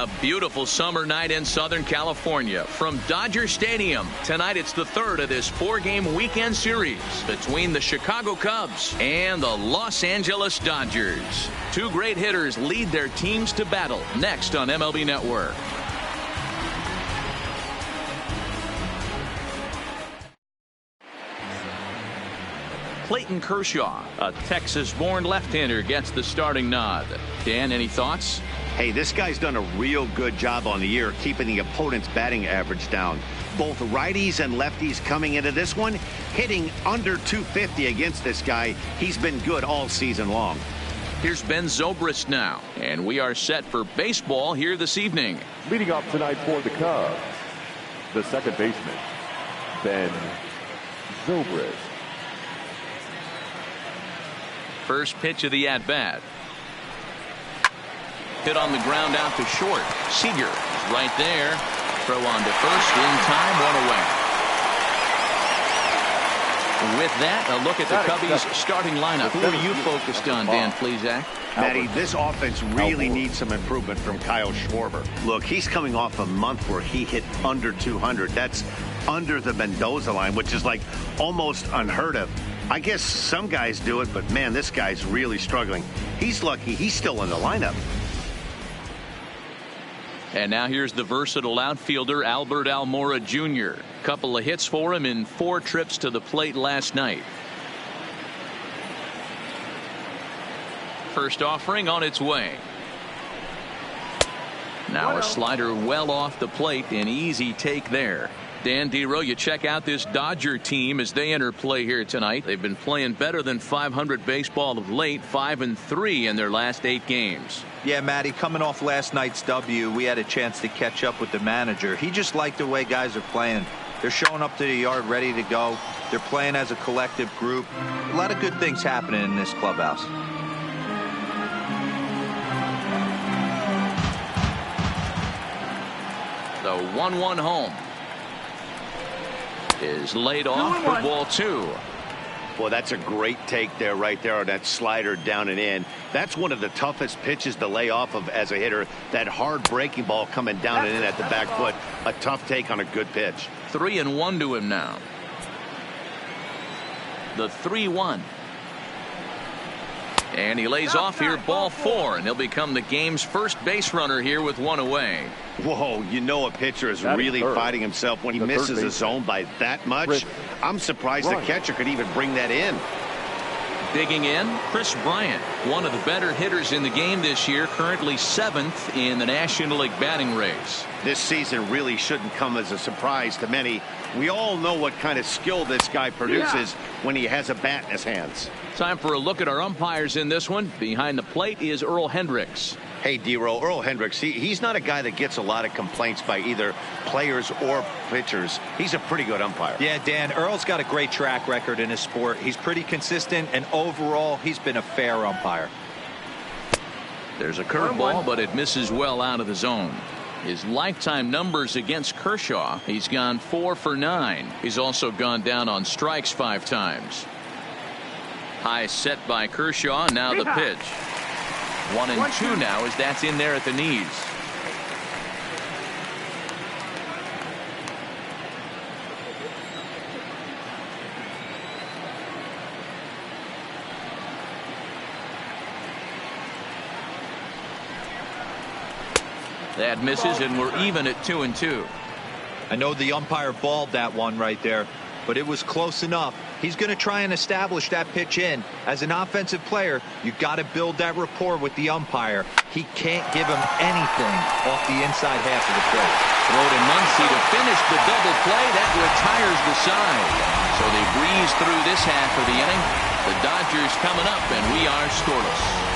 A beautiful summer night in Southern California from Dodger Stadium. Tonight it's the third of this four-game weekend series between the Chicago Cubs and the Los Angeles Dodgers. Two great hitters lead their teams to battle next on MLB Network. Clayton Kershaw, a Texas-born left-hander, gets the starting nod. Dan, any thoughts? Hey, this guy's done a real good job on the year keeping the opponent's batting average down. Both righties and lefties coming into this one, hitting under 250 against this guy. He's been good all season long. Here's Ben Zobrist now, and we are set for baseball here this evening. Leading off tonight for the Cubs, the second baseman, Ben Zobrist. First pitch of the at-bat. Hit on the ground out to short. Seager is right there. Throw on to first in time, one away. With that, a look at the Cubbies starting lineup. Who are you focused on, Dan Plesac? Matty, this offense really needs some improvement from Kyle Schwarber. Look, he's coming off a month where he hit under 200. That's under the Mendoza line, which is like almost unheard of. I guess some guys do it, but man, this guy's really struggling. He's lucky he's still in the lineup. And now here's the versatile outfielder Albert Almora Jr. Couple of hits for him in 4 trips to the plate last night. First offering on its way. Now a slider well off the plate, an easy take there. Dan Dero, you check out this Dodger team as they enter play here tonight. They've been playing better than .500 baseball of late, 5-3 in their last 8 games. Yeah, Matty, coming off last night's W, we had a chance to catch up with the manager. He just liked the way guys are playing. They're showing up to the yard ready to go. They're playing as a collective group. A lot of good things happening in this clubhouse. The 1-1 home is laid off for ball 2. Boy, that's a great take there, right there on that slider down and in. That's one of the toughest pitches to lay off of as a hitter. That hard breaking ball coming down and in at the back foot. A tough take on a good pitch. 3-1 to him now. The 3-1. And he lays off here, ball 4, and he'll become the game's first base runner here with 1 away. Whoa, you know a pitcher is really fighting himself when he misses a zone by that much. I'm surprised the catcher could even bring that in. Digging in, Chris Bryant, one of the better hitters in the game this year, currently 7th in the National League batting race. This season really shouldn't come as a surprise to many. We all know what kind of skill this guy produces when he has a bat in his hands. Time for a look at our umpires in this one. Behind the plate is Earl Hendricks. Hey, Dero, Earl Hendricks, he's not a guy that gets a lot of complaints by either players or pitchers. He's a pretty good umpire. Yeah, Dan, Earl's got a great track record in his sport. He's pretty consistent, and overall, he's been a fair umpire. There's a curveball, but it misses well out of the zone. His lifetime numbers against Kershaw, he's gone 4 for 9. He's also gone down on strikes 5 times. High set by Kershaw. Now the pitch. 1-2 now as that's in there at the knees. That misses, and we're even at 2-2. I know the umpire balled that one right there, but it was close enough. He's going to try and establish that pitch in. As an offensive player, you got to build that rapport with the umpire. He can't give him anything off the inside half of the plate. Throw to Muncy to finish the double play. That retires the side. So they breeze through this half of the inning. The Dodgers coming up, and we are scoreless.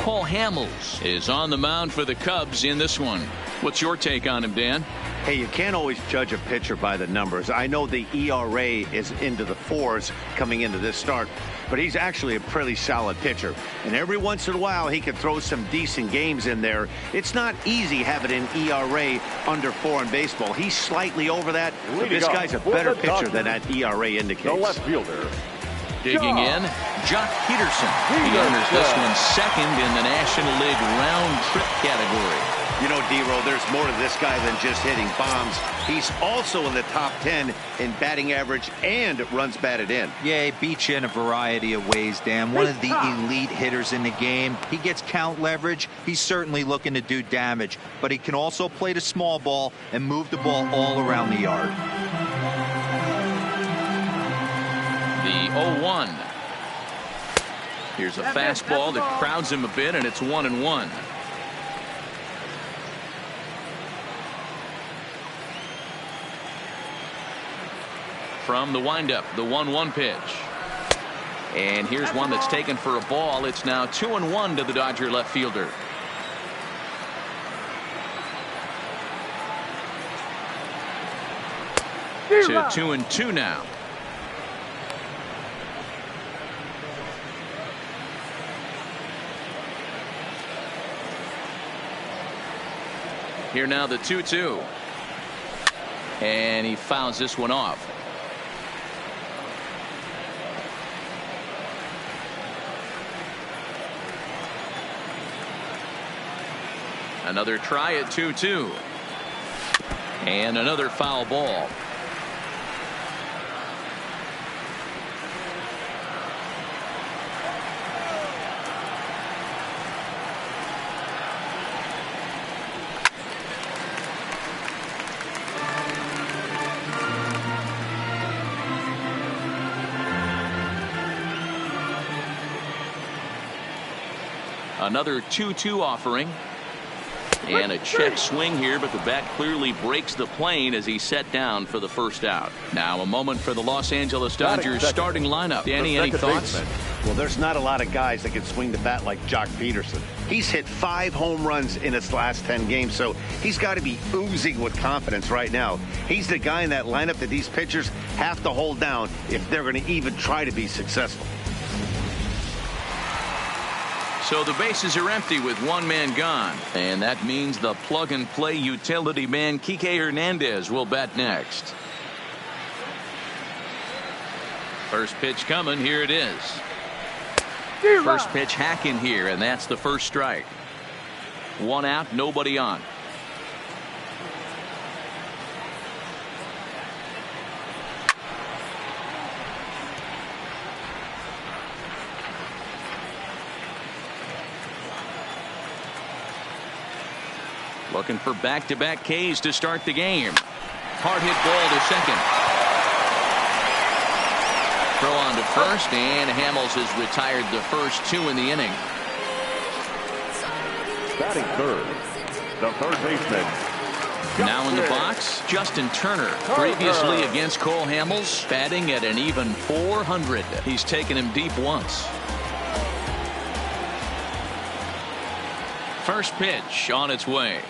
Paul Hamels is on the mound for the Cubs in this one. What's your take on him, Dan? Hey, you can't always judge a pitcher by the numbers. I know the ERA is into the 4s coming into this start, but he's actually a pretty solid pitcher. And every once in a while, he can throw some decent games in there. It's not easy having an ERA under 4 in baseball. He's slightly over that, but this guy's a better pitcher than that ERA indicates. The left fielder, Digging in, Jock Peterson. He honors this one second in the National League round trip category. You know, D-Row, there's more to this guy than just hitting bombs. He's also in the top 10 in batting average and runs batted in. Yeah, he beats you in a variety of ways, Dan. One of the elite hitters in the game. He gets count leverage. He's certainly looking to do damage, but he can also play the small ball and move the ball all around the yard. The 0-1. Here's a fastball that crowds him a bit, and it's 1-1. From the windup, the 1-1 pitch. And here's one that's taken for a ball. It's now 2-1 to the Dodger left fielder. To 2-2 now. Here now the 2-2. And he fouls this one off. Another try at 2-2. And another foul ball. Another 2-2 offering. And a check swing here, but the bat clearly breaks the plane as he set down for the first out. Now a moment for the Los Angeles Dodgers starting lineup. Danny, any thoughts? Well, there's not a lot of guys that can swing the bat like Jock Peterson. He's hit 5 home runs in his last 10 games, so he's got to be oozing with confidence right now. He's the guy in that lineup that these pitchers have to hold down if they're going to even try to be successful. So the bases are empty with one man gone. And that means the plug-and-play utility man Kike Hernandez will bat next. First pitch coming. Here it is. First pitch hacking here, and that's the first strike. One out, nobody on. Looking for back-to-back Ks to start the game. Hard hit ball to second. Throw on to first, and Hamels has retired the first 2 in the inning. Batting third, the third baseman. Now in the box, Justin Turner. Previously against Cole Hamels, batting at an even .400. He's taken him deep once. First pitch on its way.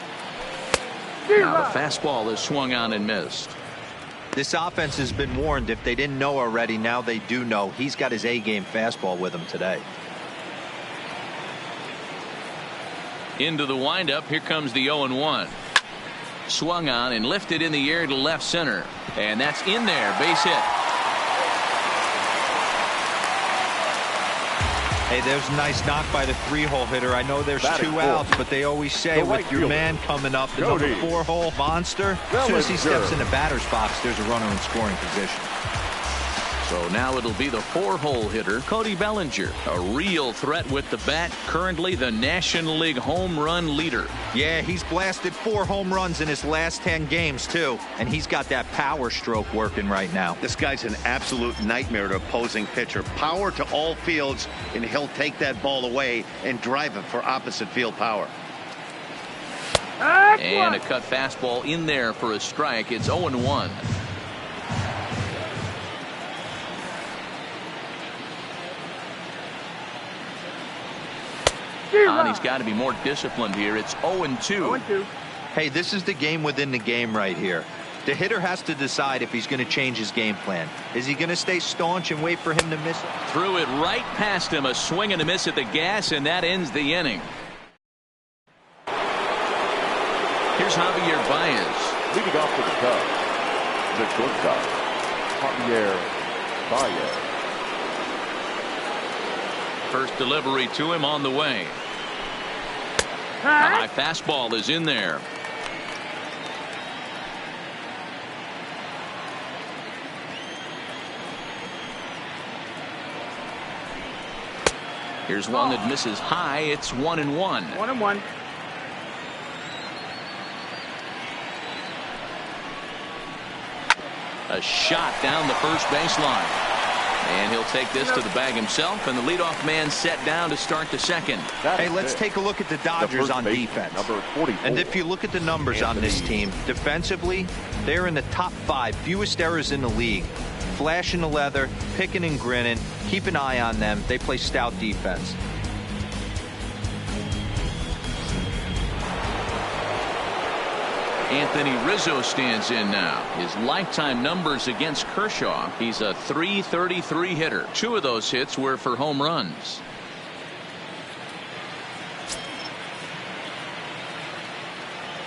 Now the fastball is swung on and missed. This offense has been warned. If they didn't know already, now they do know. He's got his A-game fastball with him today. Into the windup. Here comes the 0-1. Swung on and lifted in the air to left center. And that's in there. Base hit. Hey, there's a nice knock by the 3-hole hitter. I know there's 2 outs, but they always say with your man coming up, the number 4-hole monster, as soon as he steps in the batter's box, there's a runner in scoring position. So now it'll be the 4-hole hitter, Cody Bellinger. A real threat with the bat. Currently the National League home run leader. Yeah, he's blasted 4 home runs in his last 10 games, too. And he's got that power stroke working right now. This guy's an absolute nightmare to opposing pitcher. Power to all fields, and he'll take that ball away and drive it for opposite field power. And a cut fastball in there for a strike. It's 0-1. He's got to be more disciplined here. It's 0-2. Hey, this is the game within the game right here. The hitter has to decide if he's going to change his game plan. Is he going to stay staunch and wait for him to miss it? Threw it right past him. A swing and a miss at the gas, and that ends the inning. Here's Javier Baez. Leading off for the Cubs, the shortstop, Javier Baez. First delivery to him on the way. A high fastball is in there. Here's one that misses high. It's 1-1. 1-1. A shot down the first baseline. And he'll take this to the bag himself, and the leadoff man set down to start the second. Hey, let's take a look at the Dodgers on defense. Number 44. And if you look at the numbers on this team, defensively, they're in the top 5 fewest errors in the league. Flashing the leather, picking and grinning. Keep an eye on them. They play stout defense. Anthony Rizzo stands in now. His lifetime numbers against Kershaw. He's a .333 hitter. 2 of those hits were for home runs.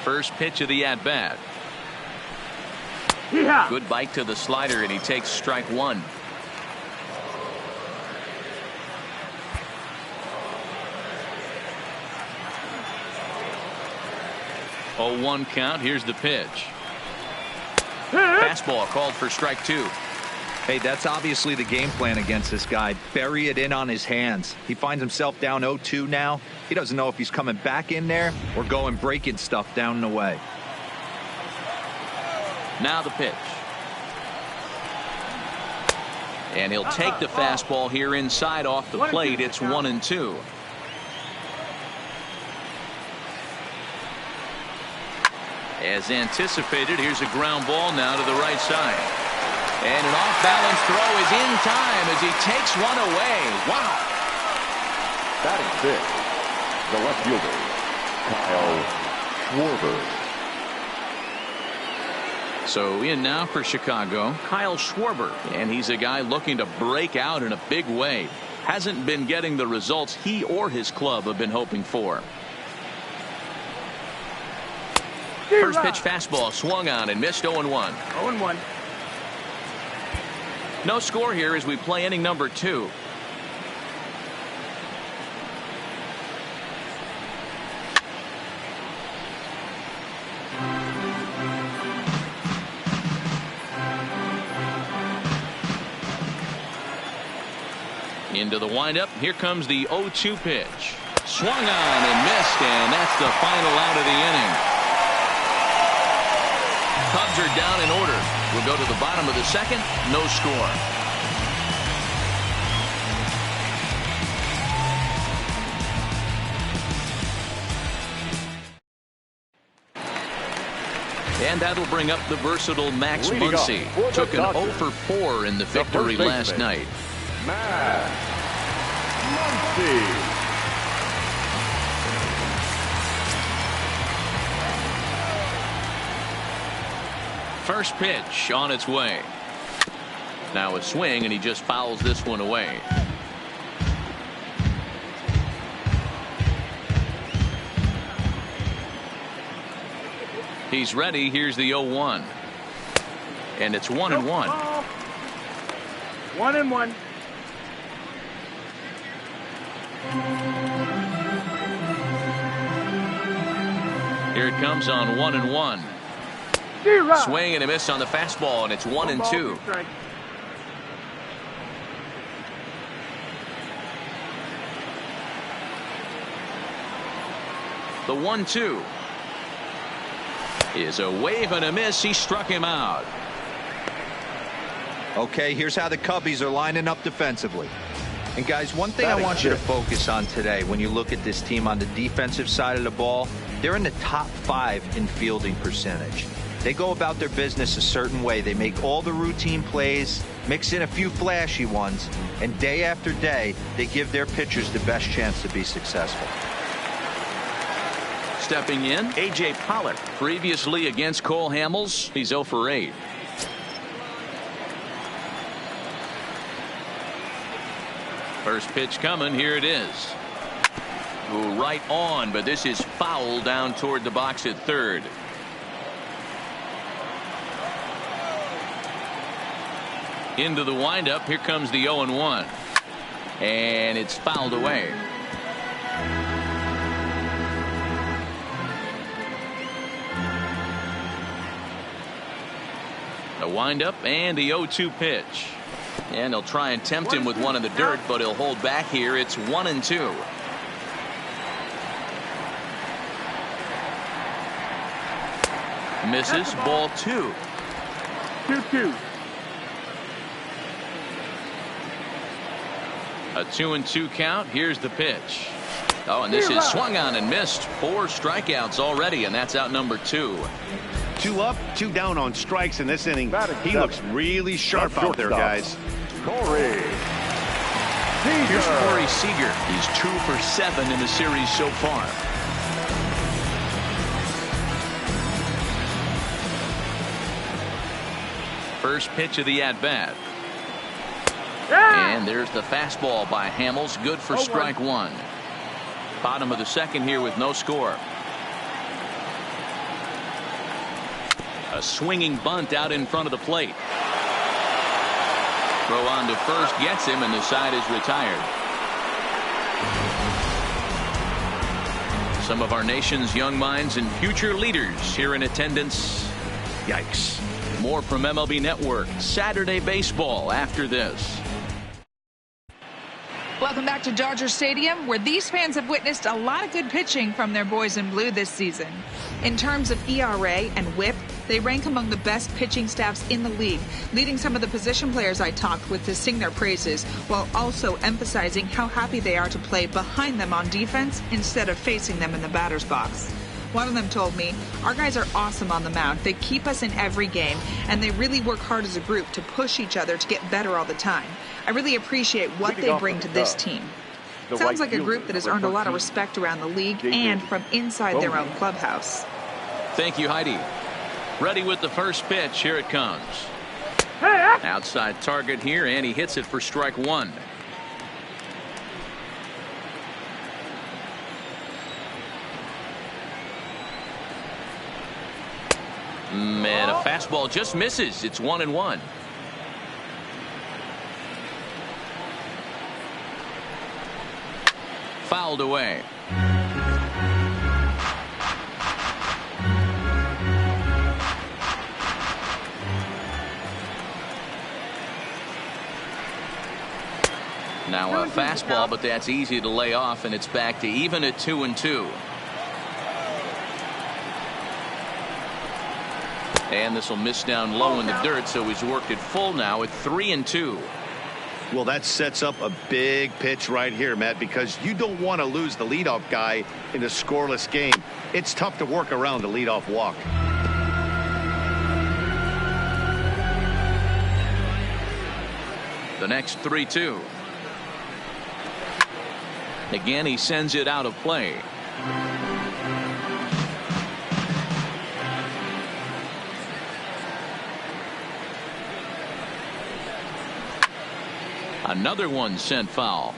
First pitch of the at-bat. Yeah. Good bite to the slider, and he takes strike 1. Oh, 1 count. Here's the pitch. Fastball called for strike 2. Hey, that's obviously the game plan against this guy. Bury it in on his hands. He finds himself down 0-2 now. He doesn't know if he's coming back in there or going breaking stuff down the way. Now the pitch. And he'll take the fastball here inside off the plate. It's 1-2. As anticipated, here's a ground ball now to the right side. And an off-balance throw is in time as he takes one away. Wow. Batting 6th, the left fielder, Kyle Schwarber. So in now for Chicago, Kyle Schwarber. And he's a guy looking to break out in a big way. Hasn't been getting the results he or his club have been hoping for. First pitch fastball swung on and missed. 0-1. 0-1. No score here as we play inning number 2. Into the windup. Here comes the 0-2 pitch. Swung on and missed, and that's the final out of the inning. Cubs are down in order. We'll go to the bottom of the second. No score. And that'll bring up the versatile Max Muncy. Took an 0 for 4 in the victory last night. Max Muncy. First pitch on its way. Now a swing, and he just fouls this one away. He's ready. Here's the 0-1. And it's 1-1. 1-1. Here it comes on 1-1. Swing and a miss on the fastball, and it's 1-2. The 1-2 is a wave and a miss. He struck him out. Okay, here's how the Cubbies are lining up defensively. And guys, one thing I want you to focus on today when you look at this team on the defensive side of the ball, they're in the top 5 in fielding percentage. They go about their business a certain way. They make all the routine plays, mix in a few flashy ones, and day after day, they give their pitchers the best chance to be successful. Stepping in, A.J. Pollock. Previously against Cole Hamels, he's 0 for 8. First pitch coming. Here it is. Ooh, right on, but this is foul down toward the box at third. Into the windup. Here comes the 0-1. And it's fouled away. The windup and the 0-2 pitch. And they'll try and tempt him with one in the dirt, but he'll hold back here. It's 1-2. Misses. Ball 2. 2-2. A 2-2 count. Here's the pitch. Oh, and this is swung on and missed. 4 strikeouts already, and that's out number 2. 2 up, 2 down on strikes in this inning. He looks really sharp out there, guys. Corey Here's Corey Seager. He's 2 for 7 in the series so far. First pitch of the at-bat. And there's the fastball by Hamels. Good for strike 1. Bottom of the second here with no score. A swinging bunt out in front of the plate. Throw on to first gets him, and the side is retired. Some of our nation's young minds and future leaders here in attendance. Yikes. More from MLB Network. Saturday baseball after this. Welcome back to Dodger Stadium, where these fans have witnessed a lot of good pitching from their boys in blue this season. In terms of ERA and WHIP, they rank among the best pitching staffs in the league, leading some of the position players I talked with to sing their praises, while also emphasizing how happy they are to play behind them on defense instead of facing them in the batter's box. One of them told me, "Our guys are awesome on the mound. They keep us in every game, and they really work hard as a group to push each other to get better all the time. I really appreciate what they bring to this team." Sounds like a group that has earned a lot of respect around the league and from inside their own clubhouse. Thank you, Heidi. Ready with the first pitch. Here it comes. Outside target here, and he hits it for strike 1. And a fastball just misses. It's 1-1. Fouled away. Now a fastball, but that's easy to lay off, and it's back to even at 2-2. And this will miss down low in the dirt, so he's worked it full now at 3-2. Well, that sets up a big pitch right here, Matt, because you don't want to lose the leadoff guy in a scoreless game. It's tough to work around the leadoff walk. The next 3-2. Again, he sends it out of play. Another one sent foul.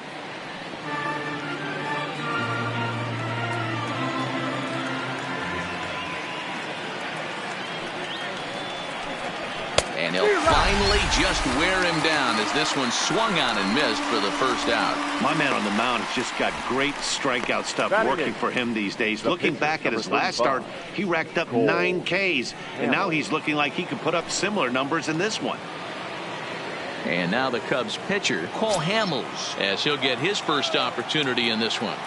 And he'll finally just wear him down as this one swung on and missed for the first out. My man on the mound has just got great strikeout stuff working for him these days. Looking back at his last start, he racked up 9 Ks, and now he's looking like he could put up similar numbers in this one. And now the Cubs pitcher, Cole Hamels, as he'll get his first opportunity in this one.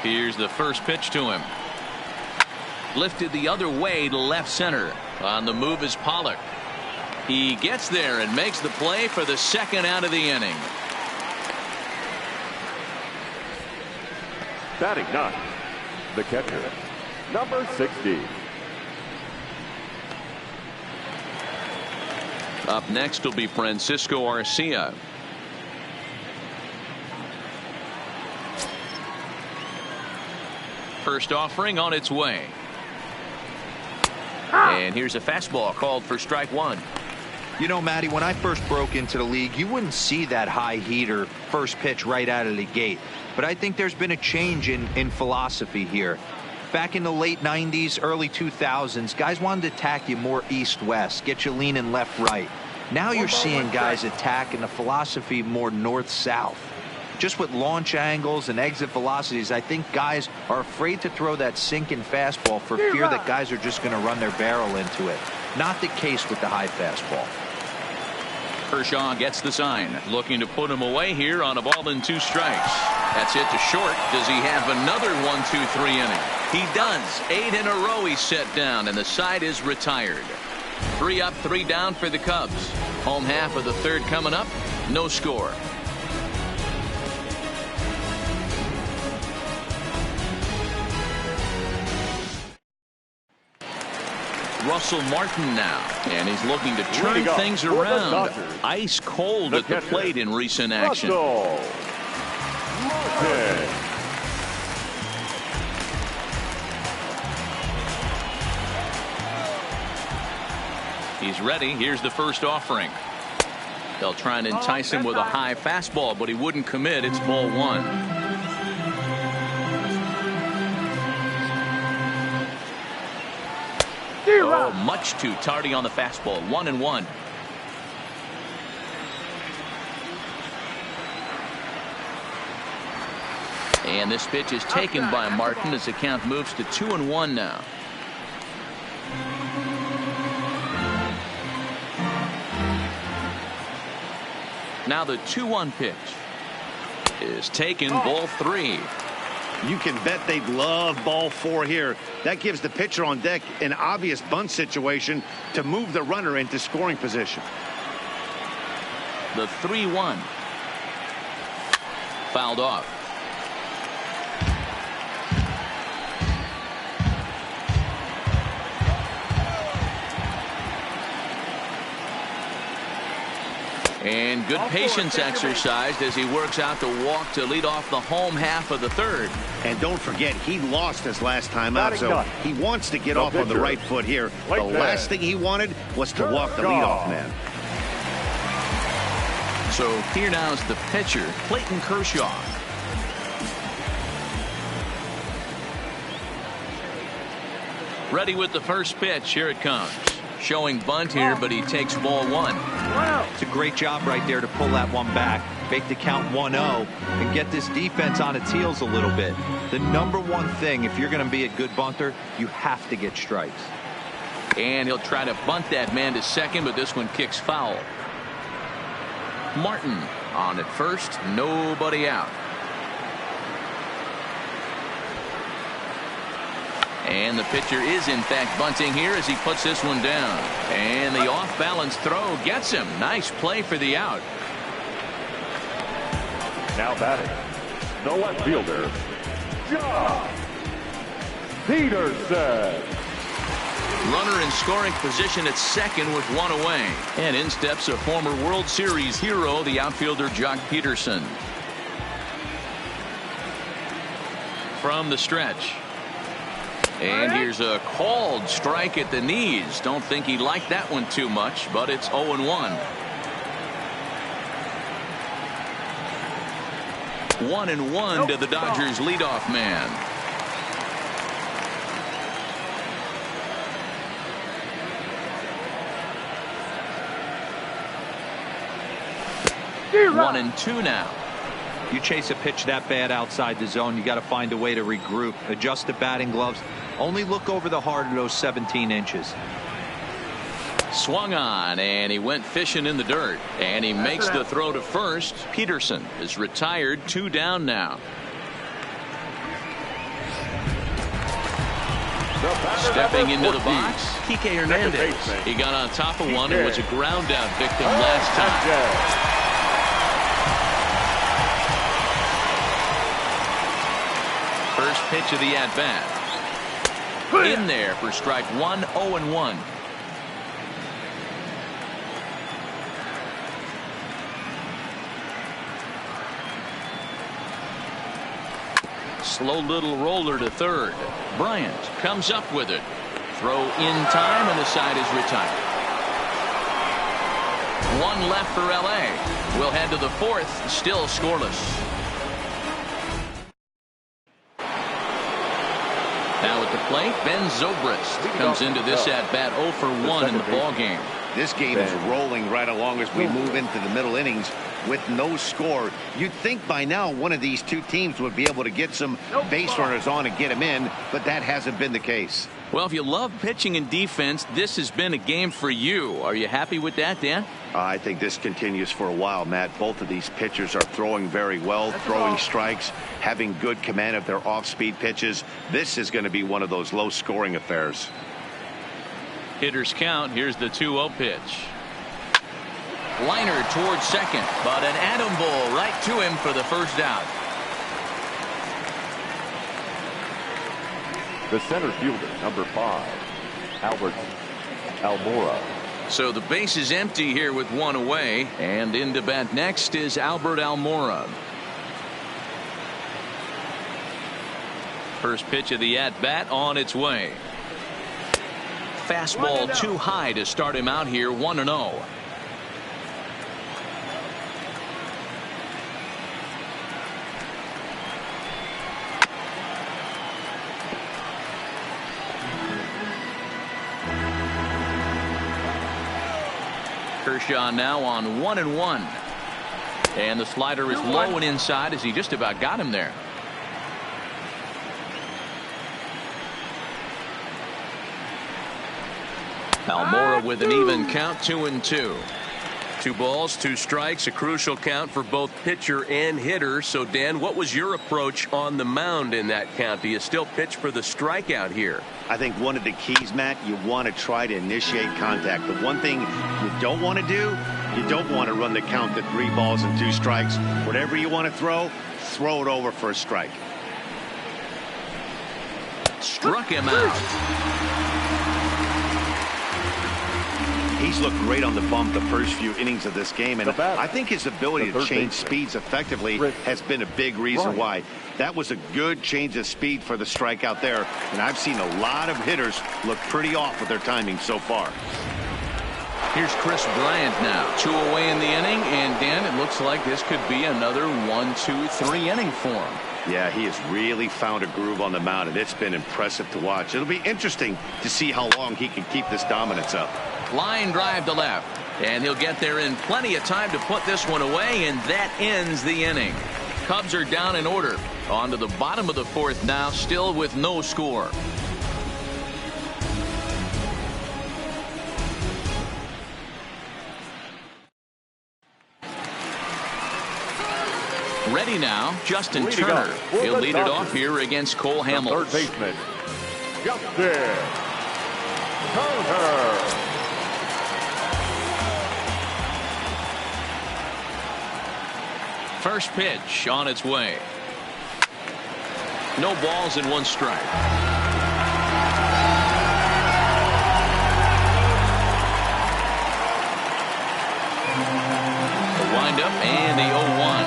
Here's the first pitch to him. Lifted the other way to left center. On the move is Pollock. He gets there and makes the play for the second out of the inning. Batting 9, the catcher, number 60. Up next will be Francisco Arcia. First offering on its way. And here's a fastball called for strike 1. You know, Matty, when I first broke into the league, you wouldn't see that high heater first pitch right out of the gate. But I think there's been a change in philosophy here. Back in the late 90s, early 2000s, guys wanted to attack you more east-west, get you leaning left-right. Now you're seeing guys attack in the philosophy more north-south. just with launch angles and exit velocities, I think guys are afraid to throw that sinking fastball for fear that guys are just going to run their barrel into it. Not the case with the high fastball. Kershaw gets the sign, looking to put him away here on a ball and 2 strikes. That's hit to short. Does he have another 1-2-3 inning? He does. 8 in a row he's set down, and the side is retired. 3 up, 3 down for the Cubs. Home half of the 3rd coming up. No score. Russell Martin now, and he's looking to turn things around. Ice cold at the plate in recent action. Russell Martin. He's ready. Here's the first offering. They'll try and entice him with a high fastball, but he wouldn't commit. It's ball 1. Oh, much too tardy on the fastball. 1-1. And this pitch is taken by Martin as the count moves to 2-1 now. Now the 2-1 pitch is taken. Ball 3. You can bet they'd love ball 4 here. That gives the pitcher on deck an obvious bunt situation to move the runner into scoring position. The 3-1. Fouled off. And good patience exercised as he works out the walk to lead off the home half of the 3rd. And don't forget, he lost his last time out, so he wants to get off on the right foot here. The last thing he wanted was to walk the leadoff man. So here now is the pitcher, Clayton Kershaw. Ready with the first pitch. Here it comes. Showing bunt here, but he takes ball 1. It's a great job right there to pull that one back, make the count 1-0, and get this defense on its heels a little bit. The number one thing, if you're going to be a good bunter, you have to get strikes. And he'll try to bunt that man to second, but this one kicks foul. Martin on at first, nobody out. And the pitcher is in fact bunting here as he puts this one down. And the off-balance throw gets him. Nice play for the out. Now batting, the left fielder, Josh Peterson. Runner in scoring position at second with 1 away. And in steps a former World Series hero, the outfielder Jock Peterson. From the stretch. And here's a called strike at the knees. Don't think he liked that one too much, but it's 0-1. 1-1 to the Dodgers leadoff man. One and 2 now. You chase a pitch that bad outside the zone, you got to find a way to regroup, adjust the batting gloves. Only look over the heart of those 17 inches. Swung on, and he went fishing in the dirt, and he makes the throw to first. Peterson is retired. 2 down now. Stepping into the box, Kike Hernandez. He got on top of one and was a ground out victim last time. First pitch of the at-bat. In there for strike 1, 0-1. Slow little roller to third. Bryant comes up with it. Throw in time, and the side is retired. 1 left for L.A. We'll head to the 4th, still scoreless. Now at the plate, Ben Zobrist comes into this at-bat 0 for 1 in the ball game. This game is rolling right along as we move into the middle innings. with no score. You'd think by now one of these two teams would be able to get some base runners on and get them in, but that hasn't been the case. Well, if you love pitching and defense, this has been a game for you. Are you happy with that, Dan? I think this continues for a while, Matt. Both of these pitchers are throwing very well, throwing strikes, having good command of their off-speed pitches. This is going to be one of those low-scoring affairs. Hitters count. Here's the 2-0 pitch. Liner towards second, but an atom ball right to him for the first out. The center fielder, number 5, Albert Almora. So the base is empty here with one away, and in to bat next is Albert Almora. First pitch of the at-bat on its way. Fastball too high to start him out here, 1-0. Kershaw now on 1-1. And the slider is low and inside as he just about got him there. Almora with an even count, 2-2. 2 balls, 2 strikes, a crucial count for both pitcher and hitter. So, Dan, what was your approach on the mound in that count? Do you still pitch for the strikeout here? I think one of the keys, Matt, you want to try to initiate contact. The one thing you don't want to do, you don't want to run the count to 3 balls and 2 strikes. Whatever you want to throw it over for a strike. Struck him out. He's looked great on the bump the first few innings of this game, and I think his ability to change speeds effectively has been a big reason why. That was a good change of speed for the strikeout there, and I've seen a lot of hitters look pretty off with their timing so far. Here's Chris Bryant now. 2 away in the inning, and Dan, it looks like this could be another 1-2-3 inning for him. Yeah, he has really found a groove on the mound, and it's been impressive to watch. It'll be interesting to see how long he can keep this dominance up. Line drive to left, and he'll get there in plenty of time to put this one away, and that ends the inning. Cubs are down in order. On to the bottom of the 4th now, still with no score. Ready now, Justin Turner. He'll lead it off here against Cole Hamels. Third baseman, Justin Turner. First pitch on its way. No balls and 1 strike. The windup and the 0-1.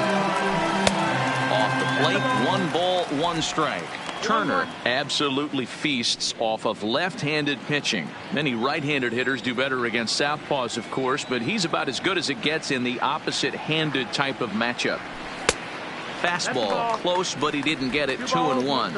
Off the plate, 1 ball, 1 strike. Turner absolutely feasts off of left-handed pitching. Many right-handed hitters do better against southpaws, of course, but he's about as good as it gets in the opposite-handed type of matchup. Fastball close, but he didn't get it. 2-1.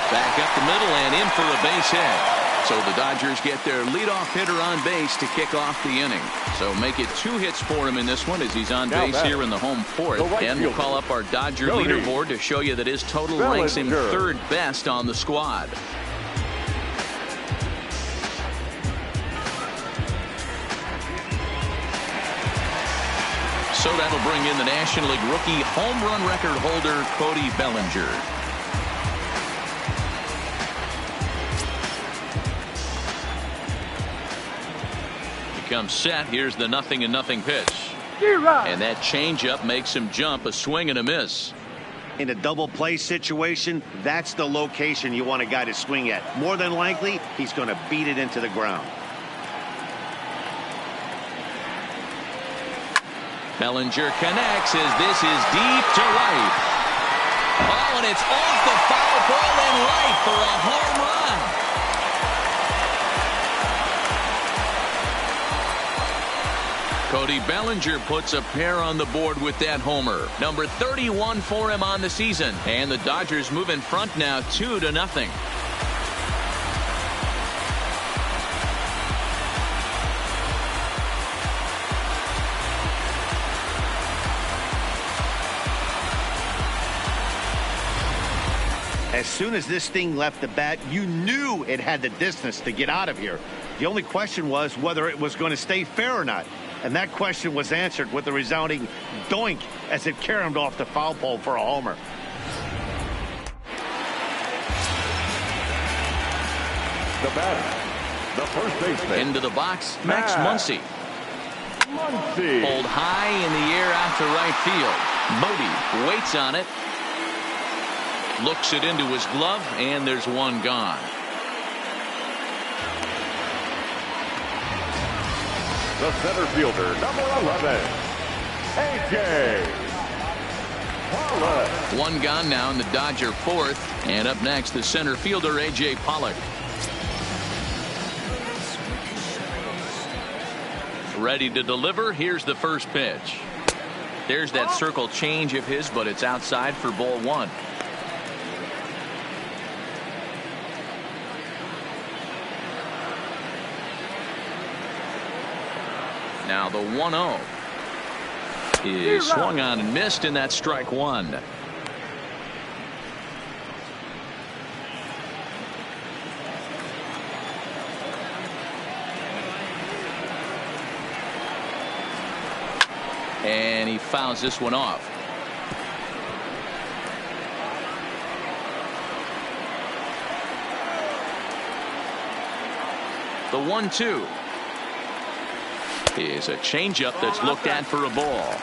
Back up the middle and in for a base hit. So the Dodgers get their leadoff hitter on base to kick off the inning. So make it 2 hits for him in this one as he's on base here in the home 4th. And we'll call up our Dodger leaderboard to show you that his total ranks him 3rd best on the squad. So that'll bring in the National League rookie home run record holder Cody Bellinger. Comes set. Here's the 0-0 pitch. And that changeup makes him jump. A swing and a miss. In a double play situation, that's the location you want a guy to swing at. More than likely, he's going to beat it into the ground. Bellinger connects as this is deep to right. Oh, and it's off the foul pole and right for a home run. Cody Bellinger puts a pair on the board with that homer. Number 31 for him on the season. And the Dodgers move in front now 2-0. As soon as this thing left the bat, you knew it had the distance to get out of here. The only question was whether it was going to stay fair or not. And that question was answered with a resounding doink as it caromed off the foul pole for a homer. The batter, the first baseman. Into the box, Max Muncy. Muncy. Pulled high in the air out to right field. Moty waits on it. Looks it into his glove, and there's one gone. The center fielder, number 11, A.J. Pollock. One gone now in the Dodger fourth. And up next, the center fielder, A.J. Pollock. Ready to deliver. Here's the first pitch. There's that circle change of his, but it's outside for ball one. Now the 1-0 is swung on and missed, and that's strike one. And he fouls this one off. The 1-2 is a changeup that's looked at for a ball.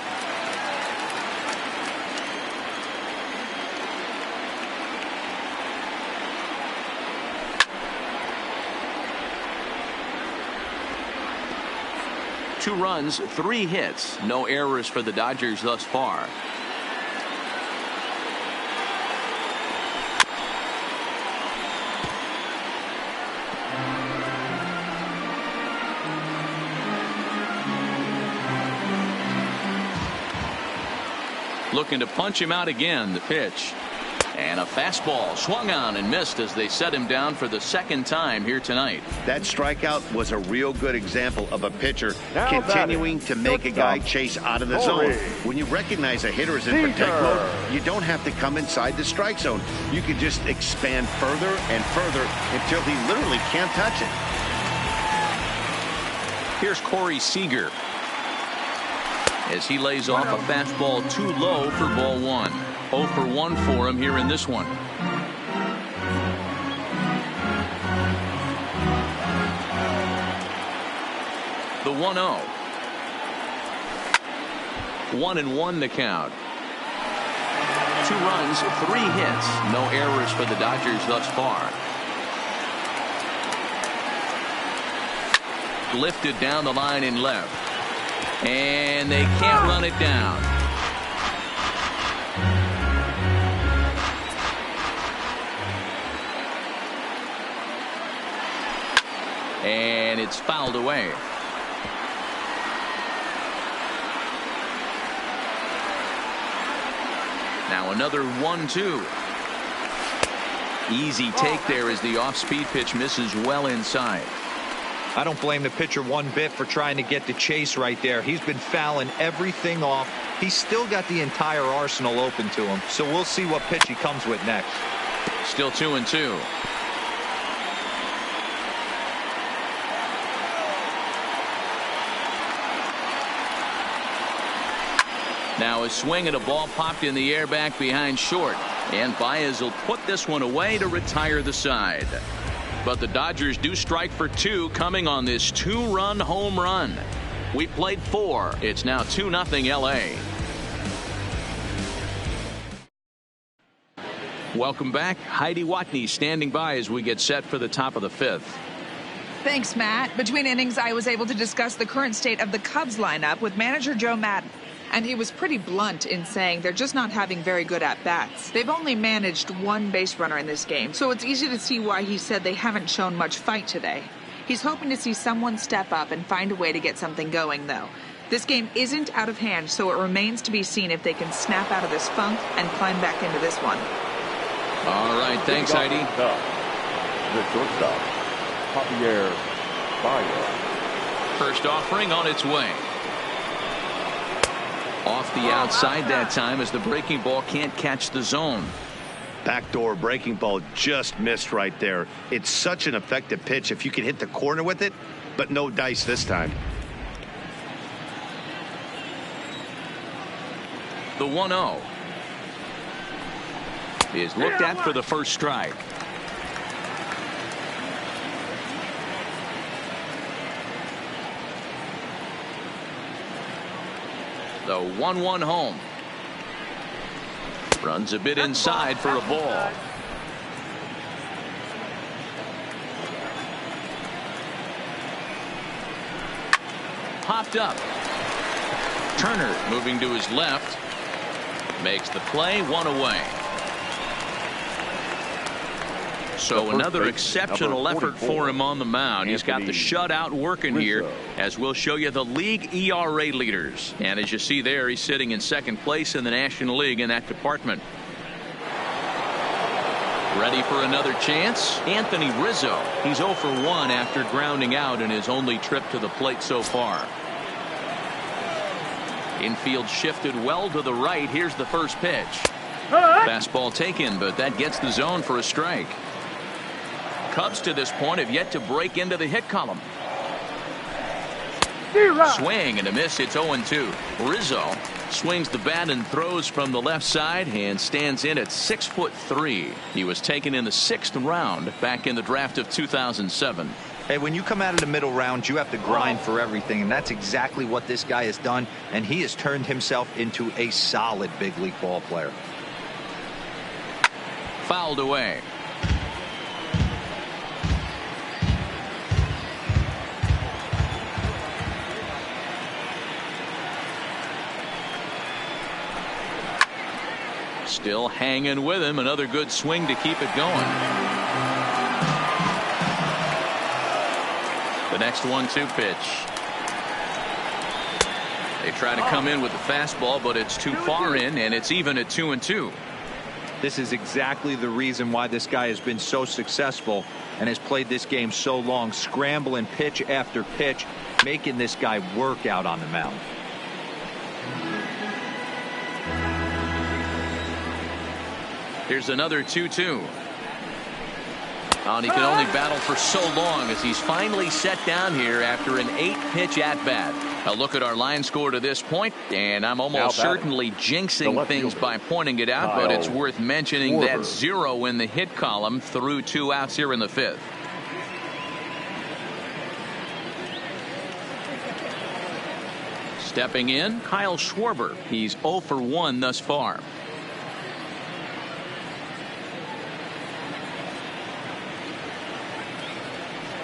Two runs, 3 hits, no errors for the Dodgers thus far. Looking to punch him out again. The pitch. And a fastball swung on and missed as they set him down for the second time here tonight. That strikeout was a real good example of a pitcher continuing to make a guy chase out of the zone. When you recognize a hitter is in protect mode, you don't have to come inside the strike zone. You can just expand further and further until he literally can't touch it. Here's Corey Seager as he lays off a fastball too low for ball one. 0 for 1 for him here in this one. The 1-0. 1-1 the count. 2 runs, 3 hits, no errors for the Dodgers thus far. Lifted down the line in left. And they can't run it down. And it's fouled away. Now another 1-2. Easy take there as the off-speed pitch misses well inside. I don't blame the pitcher one bit for trying to get the chase right there. He's been fouling everything off. He's still got the entire arsenal open to him. So we'll see what pitch he comes with next. Still 2-2. Now a swing and a ball popped in the air back behind short. And Baez will put this one away to retire the side. But the Dodgers do strike for 2 coming on this 2-run home run. We played 4. It's now 2-0 LA. Welcome back. Heidi Watney standing by as we get set for the top of the 5th. Thanks, Matt. Between innings, I was able to discuss the current state of the Cubs lineup with manager Joe Maddon. And he was pretty blunt in saying they're just not having very good at-bats. They've only managed 1 base runner in this game, so it's easy to see why he said they haven't shown much fight today. He's hoping to see someone step up and find a way to get something going, though. This game isn't out of hand, so it remains to be seen if they can snap out of this funk and climb back into this one. All right, thanks, Heidi. The shortstop, Javier Baez. First offering on its way. Off the outside that time as the breaking ball can't catch the zone. Backdoor breaking ball just missed right there. It's such an effective pitch if you can hit the corner with it, but no dice this time. The 1-0 is looked at for the first strike. The 1-1 home. Runs a bit inside for a ball. Popped up. Turner moving to his left. Makes the play, one away. So another exceptional effort for him on the mound. He's got the shutout working here, as we'll show you the league ERA leaders. And as you see there, he's sitting in second place in the National League in that department. Ready for another chance? Anthony Rizzo. He's 0 for 1 after grounding out in his only trip to the plate so far. Infield shifted well to the right. Here's the first pitch. Fastball taken, but that gets the zone for a strike. Cubs to this point have yet to break into the hit column. Swing and a miss. It's 0-2. Rizzo swings the bat and throws from the left side and stands in at 6'3". He was taken in the 6th round back in the draft of 2007. Hey, when you come out of the middle round, you have to grind for everything, and that's exactly what this guy has done, and he has turned himself into a solid big league ball player. Fouled away. Still hanging with him. Another good swing to keep it going. The next 1-2 pitch. They try to come in with the fastball, but it's too far in, and it's even at 2-2. This is exactly the reason why this guy has been so successful and has played this game so long, scrambling pitch after pitch, making this guy work out on the mound. Here's another 2-2. And he can only battle for so long as he's finally set down here after an 8-pitch at-bat. A look at our line score to this point, and I'm almost certainly jinxing things by pointing it out, but it's worth mentioning that 0 in the hit column through 2 outs here in the 5th. Stepping in, Kyle Schwarber. He's 0 for 1 thus far.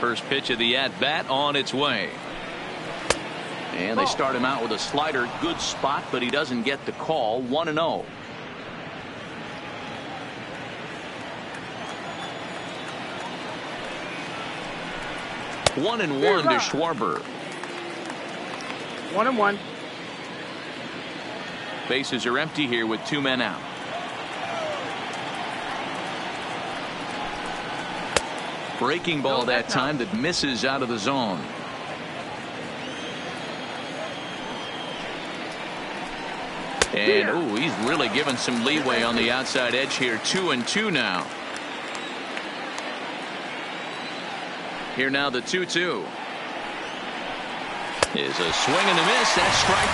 First pitch of the at-bat on its way. And they start him out with a slider. Good spot, but he doesn't get the call. 1-0. One and one to Schwarber. 1-1. Bases are empty here with 2 men out. Breaking ball that time that misses out of the zone. And ooh, he's really given some leeway on the outside edge here. 2-2 now. Here now the 2-2 is a swing and a miss. That's strike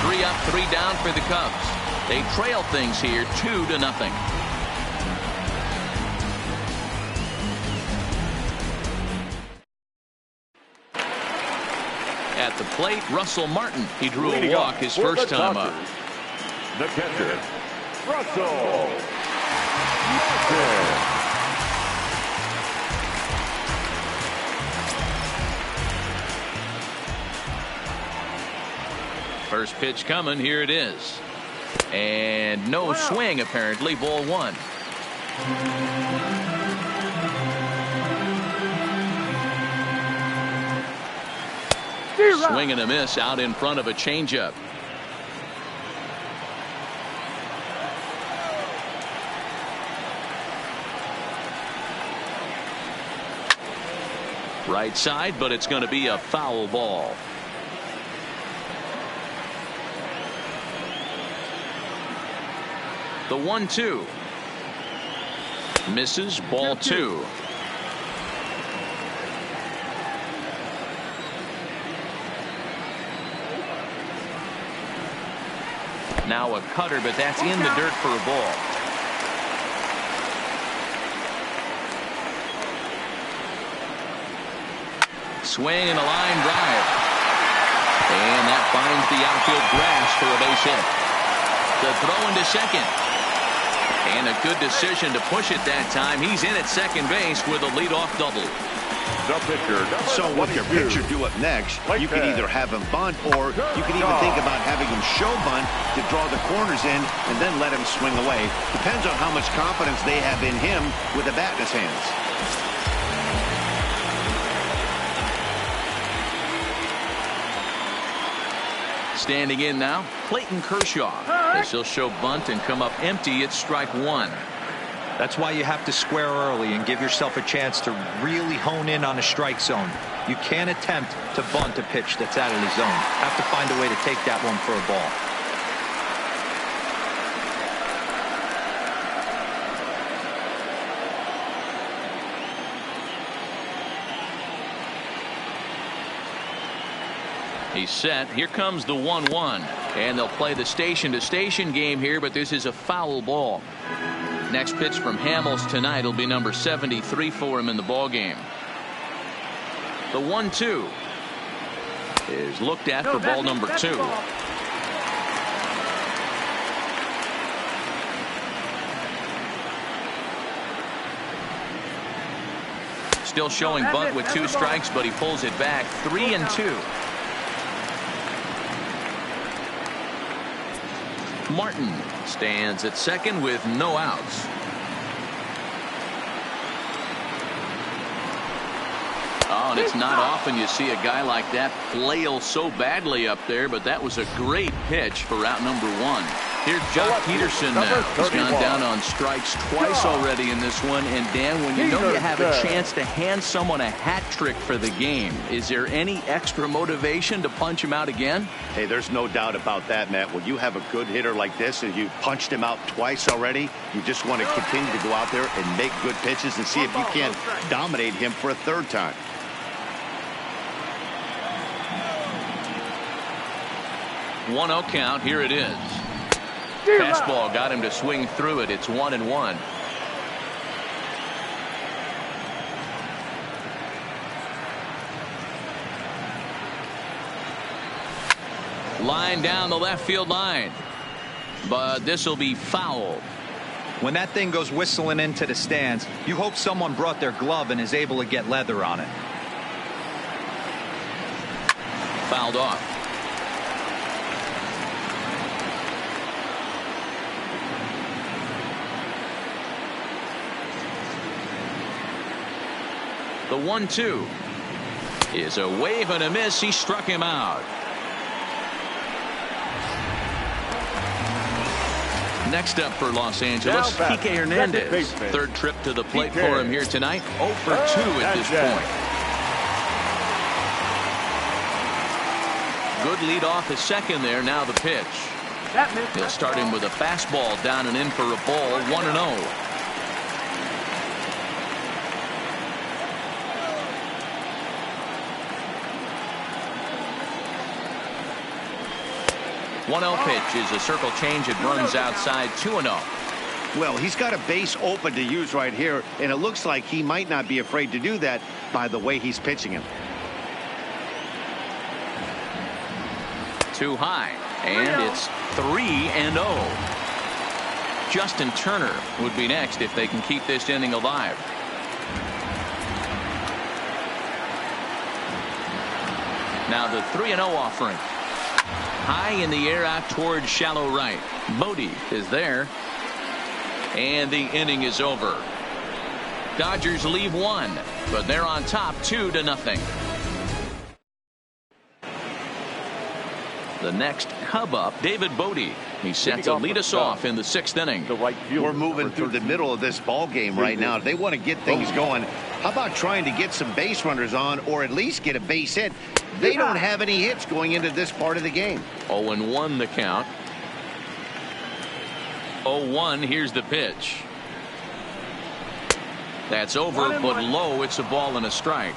3. 3 up, 3 down for the Cubs. They trail things here 2-0. At the plate, Russell Martin. He drew a walk his first time up. The catcher, Russell Martin. First pitch coming. Here it is. And no swing, apparently. Ball 1. Swing and a miss out in front of a changeup. Right side, but it's going to be a foul ball. The 1-2. Misses, ball 2. Now a cutter, but that's in the dirt for a ball. Swing and a line drive. And that finds the outfield grass for a base hit. The throw into second. And a good decision to push it that time. He's in at second base with a leadoff double. The pitcher, so what your pitcher do up next, you can either have him bunt, or you can even think about having him show bunt to draw the corners in and then let him swing away. Depends on how much confidence they have in him with the bat in his hands. Standing in now, Clayton Kershaw. As he'll show bunt and come up empty at strike 1. That's why you have to square early and give yourself a chance to really hone in on a strike zone. You can't attempt to bunt a pitch that's out of the zone. Have to find a way to take that one for a ball. He's set. Here comes the 1-1. And they'll play the station-to-station game here, but this is a foul ball. Next pitch from Hamels tonight will be number 73 for him in the ball game. The 1-2 is looked at for ball number 2. Still showing bunt with 2 strikes, but he pulls it back. 3-2. Martin stands at second with no outs. Oh, and it's not often you see a guy like that flail so badly up there, but that was a great pitch for out number 1. Here's Jock Peterson now. He's gone down on strikes twice already in this one. And Dan, when you know you have a chance to hand someone a hat trick for the game, is there any extra motivation to punch him out again? Hey, there's no doubt about that, Matt. When you have a good hitter like this and you punched him out twice already, you just want to continue to go out there and make good pitches and see if you can't dominate him for a third time. One 0 count. Here it is. Fastball got him to swing through it. It's 1-1. Line down the left field line, but this will be fouled. When that thing goes whistling into the stands, you hope someone brought their glove and is able to get leather on it. Fouled off. The 1-2 is a wave and a miss. He struck him out. Next up for Los Angeles, Kike Hernandez. Third trip to the plate for him here tonight. 0 for 2 at this point. Good lead off his second there. Now the pitch. He'll start him with a fastball down and in for a ball. 1-0. 1-0 pitch is a circle change. It runs outside. 2-0. Well, he's got a base open to use right here, and it looks like he might not be afraid to do that by the way he's pitching him. Too high, and it's 3-0. Justin Turner would be next if they can keep this inning alive. Now the 3-0 offering. High in the air out towards shallow right. Bodie is there. And the inning is over. Dodgers leave 1, but they're on top 2-0. The next Cub up, David Bodie. He's set to lead us off in the 6th inning. We're moving through the middle of this ball game right now. If they want to get things going, how about trying to get some base runners on or at least get a base hit? They don't have any hits going into this part of the game. 0-1 the count. 0-1, here's the pitch. That's over, but low. It's a ball and a strike.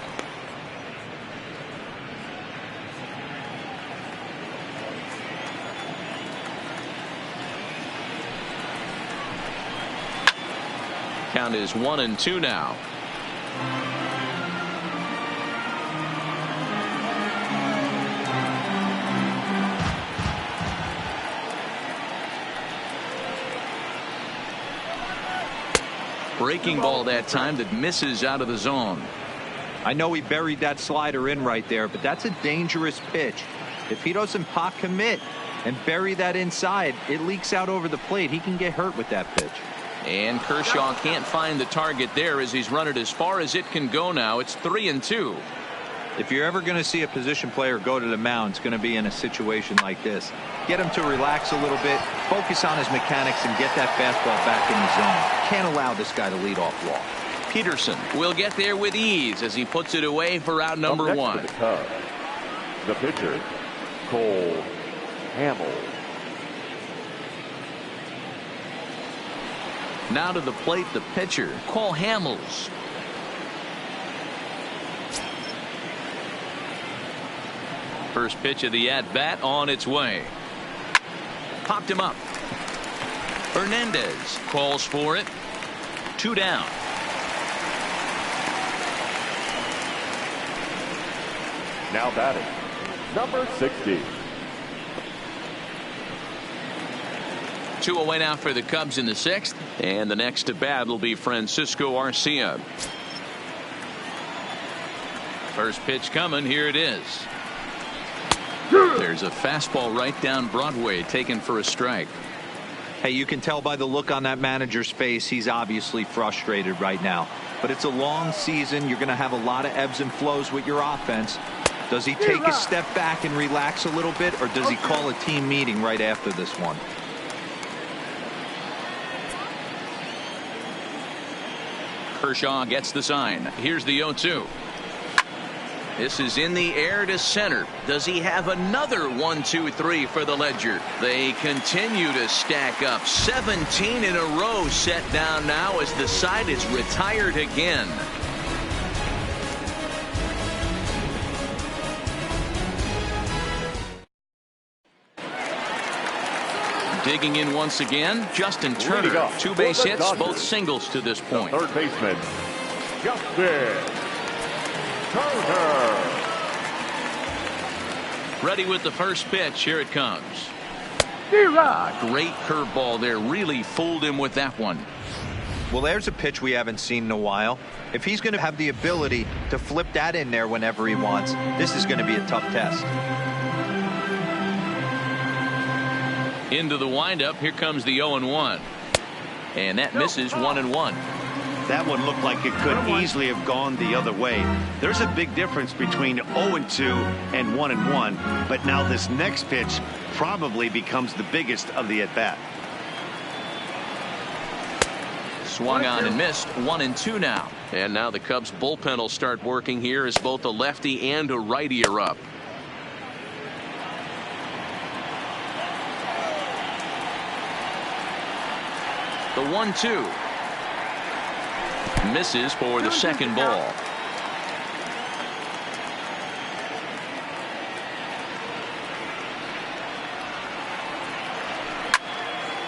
Count is 1-2 now. Breaking ball that time that misses out of the zone. I know he buried that slider in right there, but that's a dangerous pitch. If he doesn't pot commit and bury that inside, it leaks out over the plate. He can get hurt with that pitch. And Kershaw can't find the target there as he's run it as far as it can go now. It's 3-2. If you're ever going to see a position player go to the mound, it's going to be in a situation like this. Get him to relax a little bit, focus on his mechanics, and get that fastball back in the zone. Can't allow this guy to lead off walk. Peterson will get there with ease as he puts it away for out number 1. The Cubs, the pitcher, Cole Hamels. Now to the plate, the pitcher, Cole Hamels. First pitch of the at-bat on its way. Popped him up. Hernandez calls for it. 2 down. Now batting, number 60. 2 away now for the Cubs in the 6th. And the next to bat will be Francisco Arcia. First pitch coming. Here it is. There's a fastball right down Broadway taken for a strike. Hey, you can tell by the look on that manager's face he's obviously frustrated right now. But it's a long season. You're going to have a lot of ebbs and flows with your offense. Does he take a step back and relax a little bit, or does he call a team meeting right after this one? Kershaw gets the sign. Here's the 0-2. This is in the air to center. Does he have another 1-2-3 for the Ledger? They continue to stack up. 17 in a row set down now as the side is retired again. Digging in once again, Justin Turner. 2 base hits, both singles to this point. Third baseman, Justin Turner. Ready with the first pitch. Here it comes. Great curveball there. Really fooled him with that one. Well, there's a pitch we haven't seen in a while. If he's going to have the ability to flip that in there whenever he wants, this is going to be a tough test. Into the windup. Here comes the 0-1. And that misses 1-1. That one looked like it could easily have gone the other way. There's a big difference between 0-2 and 1-1. But now this next pitch probably becomes the biggest of the at-bat. Swung on and missed. 1-2 now. And now the Cubs bullpen will start working here as both a lefty and a righty are up. The 1-2. Misses for the second ball.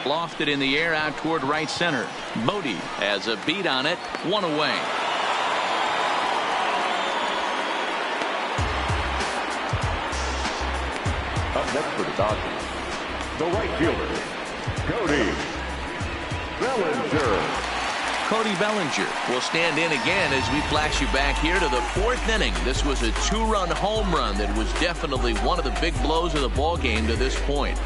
Lofted in the air out toward right center. Bodie has a beat on it. 1 away. Up next for the Dodgers, the right fielder, Cody Bellinger. Cody Bellinger will stand in again as we flash you back here to the 4th inning. This was a 2-run home run that was definitely one of the big blows of the ball game to this point.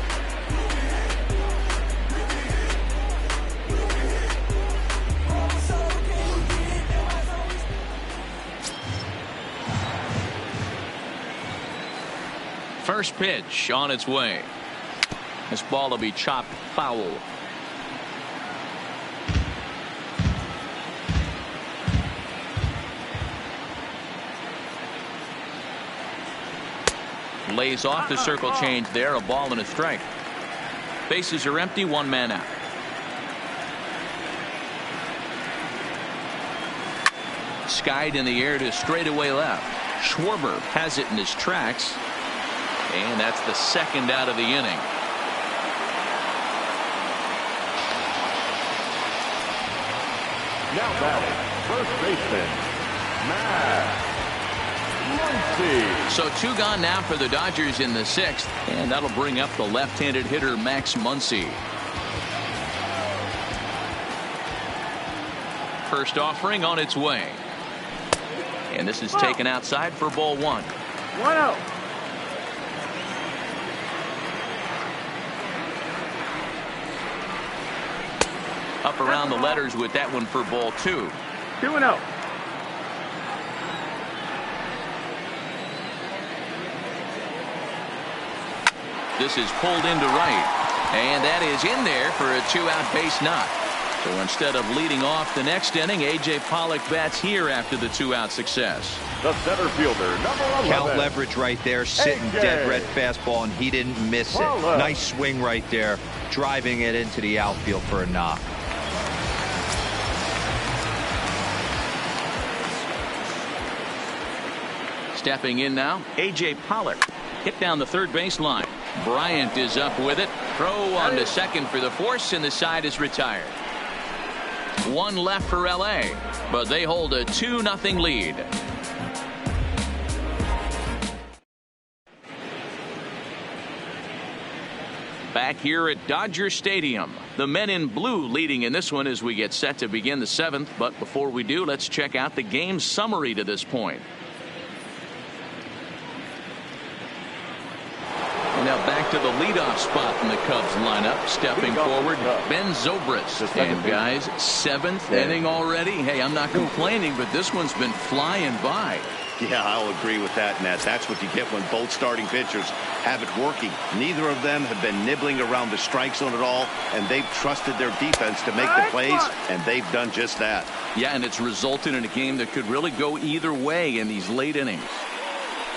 First pitch on its way. This ball will be chopped foul. Lays off the circle change there. A ball and a strike. Bases are empty. One man out. Skied in the air to straightaway left. Schwarber has it in his tracks. And that's the second out of the inning. Now batting, first baseman, Matt Muncy. So 2 gone now for the Dodgers in the 6th. And that'll bring up the left-handed hitter Max Muncy. First offering on its way. And this is taken outside for ball 1. 1-0. Up around the letters with that one for ball 2. 2-0. This is pulled into right. And that is in there for a 2-out base knock. So instead of leading off the next inning, A.J. Pollock bats here after the 2-out success. The center fielder, number 11. Count leverage right there, sitting AJ. dead red fastball, and he didn't miss it. Pollock. Nice swing right there, driving it into the outfield for a knock. Stepping in now, A.J. Pollock. Hit down the third baseline. Bryant is up with it. Throw on to second for the force, and the side is retired. 1 left for L.A., but they hold a 2-0 lead. Back here at Dodger Stadium, the men in blue leading in this one as we get set to begin the 7th. But before we do, let's check out the game summary to this point. And now back to the leadoff spot in the Cubs lineup. Stepping forward, Ben Zobrist. And guys, 7th inning already. Hey, I'm not complaining, but this one's been flying by. Yeah, I'll agree with that, Nat. That's what you get when both starting pitchers have it working. Neither of them have been nibbling around the strike zone at all, and they've trusted their defense to make the plays, and they've done just that. Yeah, and it's resulted in a game that could really go either way in these late innings.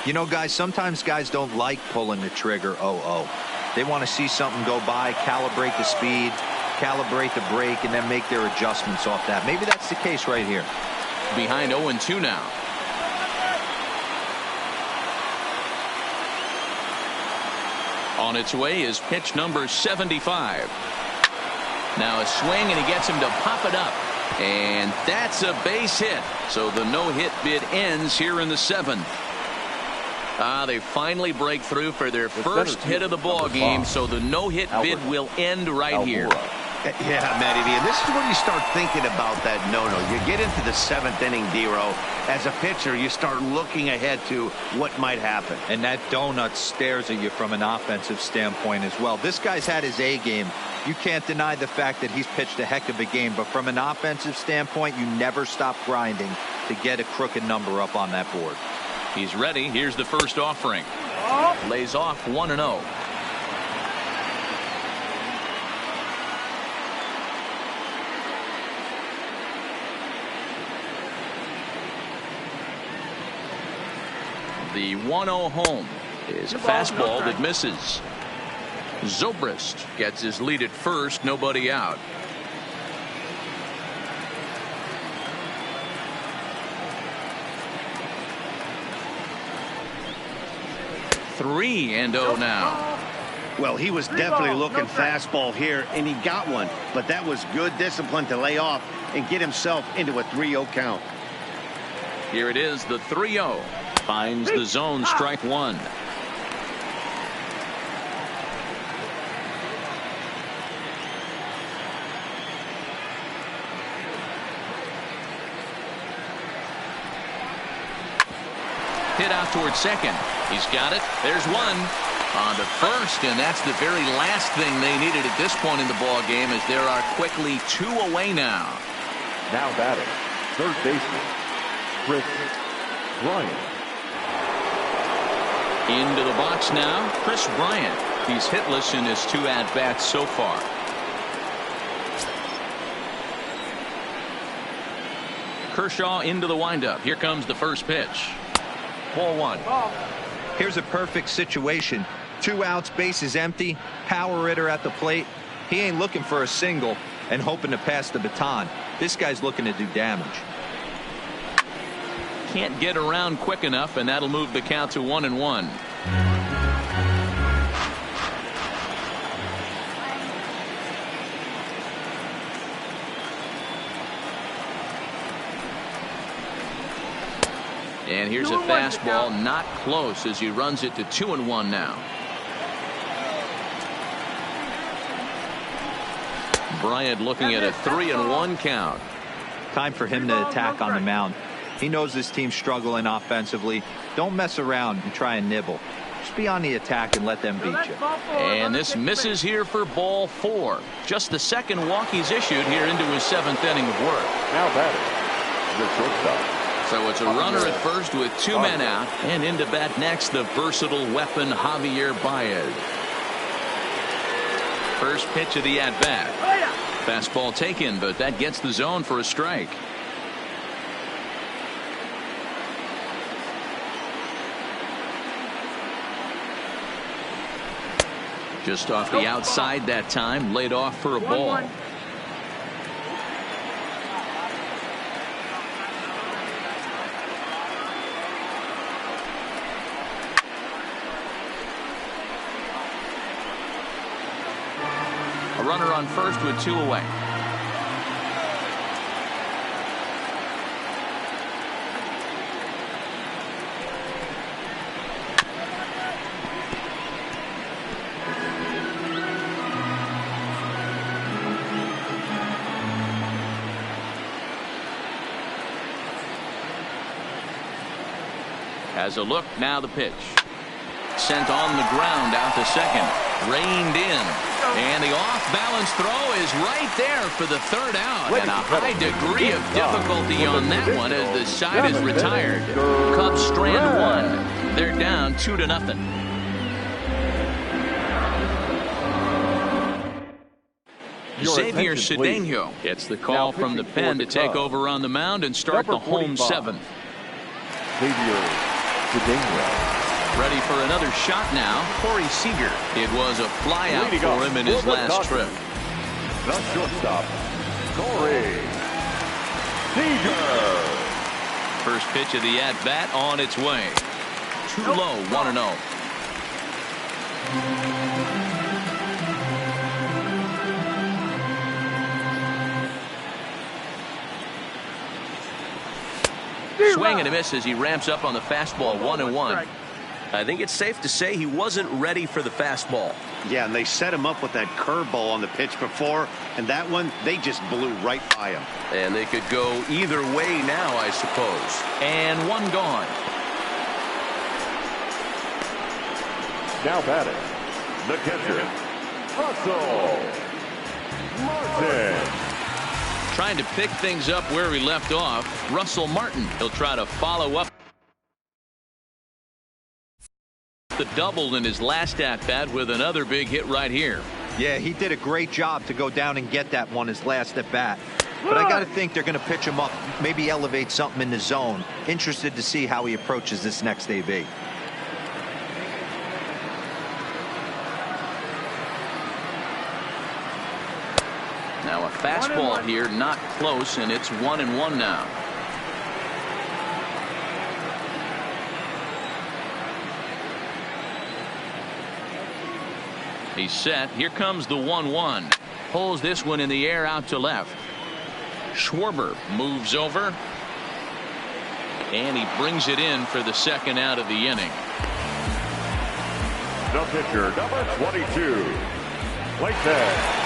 You know, guys, sometimes guys don't like pulling the trigger 0-0. They want to see something go by, calibrate the speed, calibrate the break, and then make their adjustments off that. Maybe that's the case right here. Behind 0-2 now. On its way is pitch number 75. Now a swing, and he gets him to pop it up. And that's a base hit. So the no-hit bid ends here in the 7th. They finally break through for their first hit of the ball game. So the no-hit bid will end right here. Yeah, Matty V, and this is where you start thinking about that no-no. You get into the 7th inning, D-Row. As a pitcher, you start looking ahead to what might happen. And that donut stares at you from an offensive standpoint as well. This guy's had his A game. You can't deny the fact that he's pitched a heck of a game. But from an offensive standpoint, you never stop grinding to get a crooked number up on that board. He's ready. Here's the first offering. Lays off 1-0. The 1-0 home is a fastball that misses. Zobrist gets his lead at first, nobody out. Three and 0 now. Well, he was definitely looking fastball here, and he got one. But that was good discipline to lay off and get himself into a 3-0 count. Here it is, the 3-0. Finds the zone, strike one. Hit out towards second. He's got it. There's one. On to first, and that's the very last thing they needed at this point in the ball game, as there are quickly 2 away now. Now batting, third baseman, Chris Bryant. Into the box now, Kris Bryant. He's hitless in his 2 at-bats so far. Kershaw into the windup. Here comes the first pitch. Ball 1. Here's a perfect situation. 2 outs, bases empty, power hitter at the plate. He ain't looking for a single and hoping to pass the baton. This guy's looking to do damage. Can't get around quick enough, and that'll move the count to 1-1. And here's a fastball, not close, as he runs it to 2-1 now. Bryant looking at a 3-1 count. Time for him to attack on the mound. He knows this team's struggling offensively. Don't mess around and try and nibble. Just be on the attack and let them beat you. And this misses here for ball 4. Just the second walk he's issued here into his 7th inning of work. Now batting, the shortstop. So it's a runner at first with 2 men out, and into bat next, the versatile weapon Javier Baez. First pitch of the at-bat. Fastball taken, but that gets the zone for a strike. Just off the outside that time, laid off for a ball. A runner on first with 2 away. As a look, now the pitch. Sent on the ground out to second. Reined in. And the off-balance throw is right there for the 3rd out. And a high degree of difficulty on that one as the side is retired. Cubs strand 1. They're down 2-0. Xavier Cedeno gets the call from the pen to take over on the mound and start the home 7th. Xavier Cedeno. Ready for another shot now, Corey Seager. It was a flyout for him in his last trip. The shortstop, Corey Seager. First pitch of the at-bat on its way. Too low, 1-0. Swing and a miss as he ramps up on the fastball, 1-1. I think it's safe to say he wasn't ready for the fastball. Yeah, and they set him up with that curveball on the pitch before, and that one, they just blew right by him. And they could go either way now, I suppose. And 1 gone. Now batting, the catcher, Russell Martin. Trying to pick things up where he left off, Russell Martin. He'll try to follow up the double in his last at-bat with another big hit right here. Yeah, he did a great job to go down and get that one his last at-bat. But I got to think they're going to pitch him up, maybe elevate something in the zone. Interested to see how he approaches this next AB. Now a fastball here, not close, and it's 1-1 now. He's set. Here comes the 1-1. Pulls this one in the air out to left. Schwarber moves over. And he brings it in for the 2nd out of the inning. The pitcher, number 22, Clayton.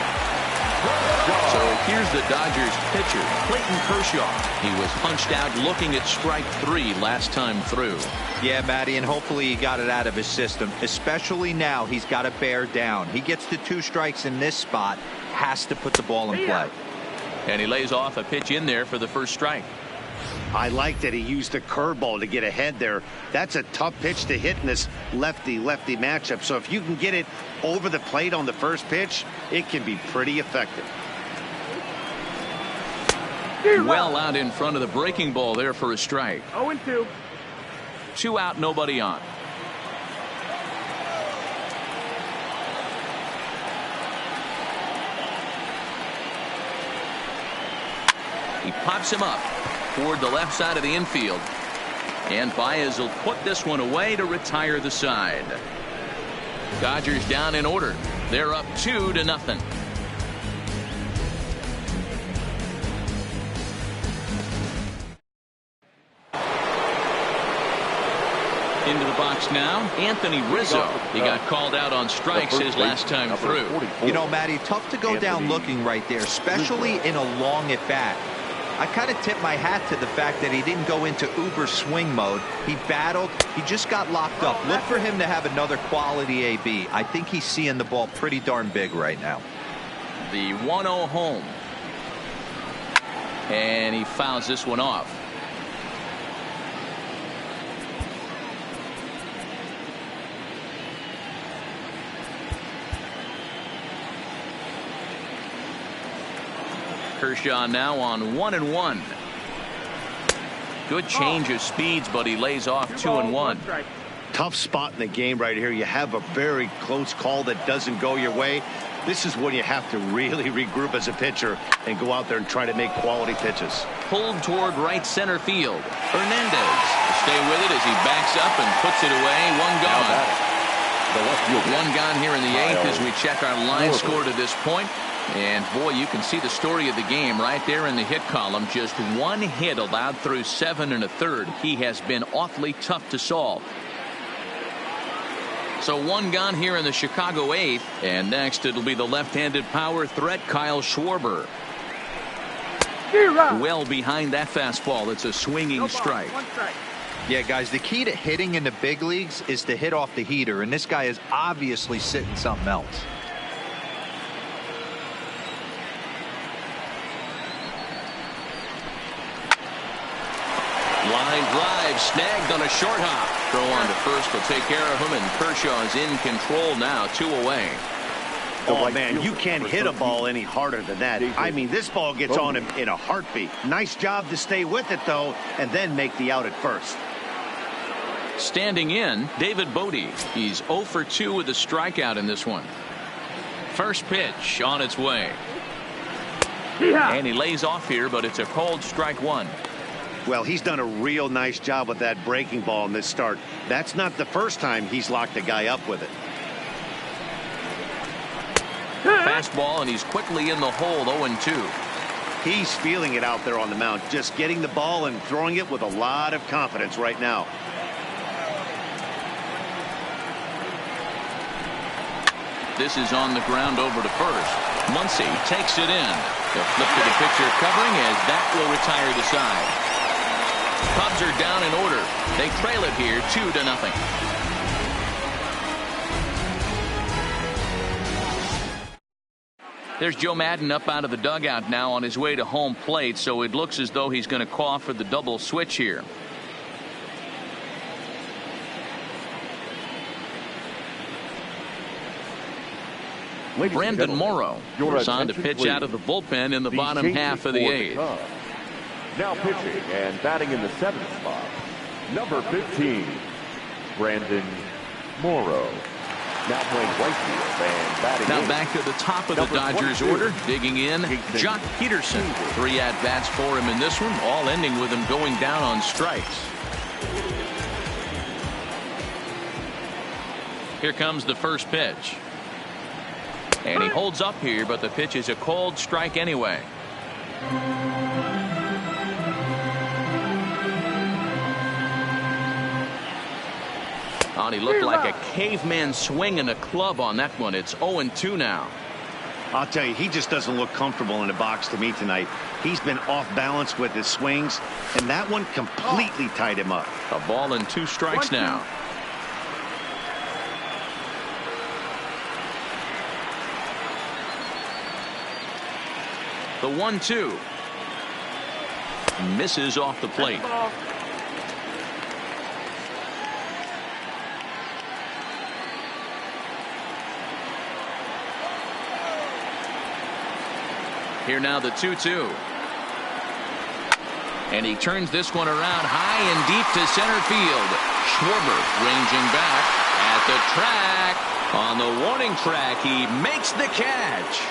So here's the Dodgers pitcher, Clayton Kershaw. He was punched out looking at strike 3 last time through. Yeah, Matty, and hopefully he got it out of his system. Especially now, he's got to bear down. He gets to 2 strikes in this spot, has to put the ball in play. And he lays off a pitch in there for the first strike. I like that he used the curveball to get ahead there. That's a tough pitch to hit in this lefty-lefty matchup. So if you can get it over the plate on the first pitch, it can be pretty effective. Well out in front of the breaking ball there for a strike. 0-2. 2 out, nobody on. He pops him up toward the left side of the infield. And Baez will put this one away to retire the side. Dodgers down in order. They're up 2-0. Into the box now, Anthony Rizzo. He got called out on strikes his last time through. You know, Matty, tough to go down looking right there, especially in a long at bat. I kind of tip my hat to the fact that he didn't go into uber swing mode. He battled. He just got locked up. Look for him to have another quality AB. I think he's seeing the ball pretty darn big right now. The 1-0 home. And he fouls this one off. Kershaw now on 1-1. Good change of speeds, but he lays off 2-1. Tough spot in the game right here. You have a very close call that doesn't go your way. This is when you have to really regroup as a pitcher and go out there and try to make quality pitches. Pulled toward right center field. Hernandez will stay with it as he backs up and puts it away. One gone. One gone here in the 8th as we check our line score to this point. And boy, you can see the story of the game right there in the hit column. Just one hit allowed through 7 1/3. He has been awfully tough to solve. So one gone here in the Chicago 8th. And next it'll be the left-handed power threat, Kyle Schwarber. Well behind that fastball. It's a swinging strike. Yeah, guys, the key to hitting in the big leagues is to hit off the heater. And this guy is obviously sitting something else. Line drive snagged on a short hop. Throw on to first will take care of him, and Kershaw is in control now, 2 away. Oh, man, you can't hit a ball any harder than that. I mean, this ball gets on him in a heartbeat. Nice job to stay with it, though, and then make the out at first. Standing in, David Bodie. He's 0 for 2 with a strikeout in this one. First pitch on its way. And he lays off here, but it's a called strike 1. Well, he's done a real nice job with that breaking ball in this start. That's not the first time he's locked a guy up with it. Fastball, and he's quickly in the hole, 0-2. He's feeling it out there on the mound, just getting the ball and throwing it with a lot of confidence right now. This is on the ground over to first. Muncy takes it in. They'll flip to the pitcher covering as that will retire the side. Cubs are down in order. They trail it here 2-0. There's Joe Maddon up out of the dugout now on his way to home plate, so it looks as though he's going to call for the double switch here. Brandon Morrow is on to pitch out of the bullpen in the bottom half of the 8th. Now pitching and batting in the 7th spot, number 15, Brandon Morrow. Now playing right field and batting now in. back to the top of the Dodgers order. Digging in, Jock Peterson. 3 at-bats for him in this one, all ending with him going down on strikes. Here comes the first pitch. And he holds up here, but the pitch is a called strike anyway. Oh, he looked like a caveman swinging a club on that one. It's 0-2 now. I'll tell you, he just doesn't look comfortable in the box to me tonight. He's been off balance with his swings, and that one completely tied him up. A ball and 2 strikes now. The 1-2. Misses off the plate. Here now the 2-2. And he turns this one around high and deep to center field. Schwarber ranging back at the track. On the warning track, he makes the catch.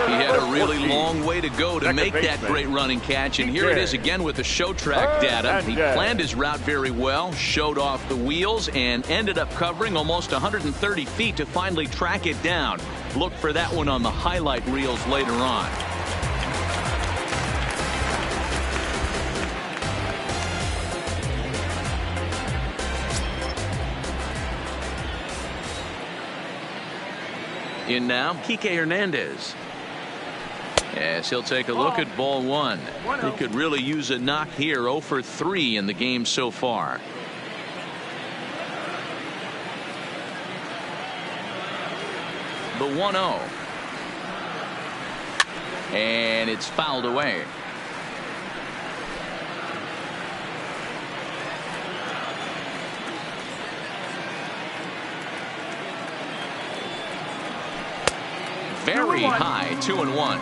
He had a really long way to go to make that great running catch, and here it is again with the show track data. He planned his route very well, showed off the wheels, and ended up covering almost 130 feet to finally track it down. Look for that one on the highlight reels later on. In now, Kike Hernandez. As he'll take a look at ball one. He could really use a knock here. 0 for 3 in the game so far. The 1-0. And it's fouled away. Very high, 2-1.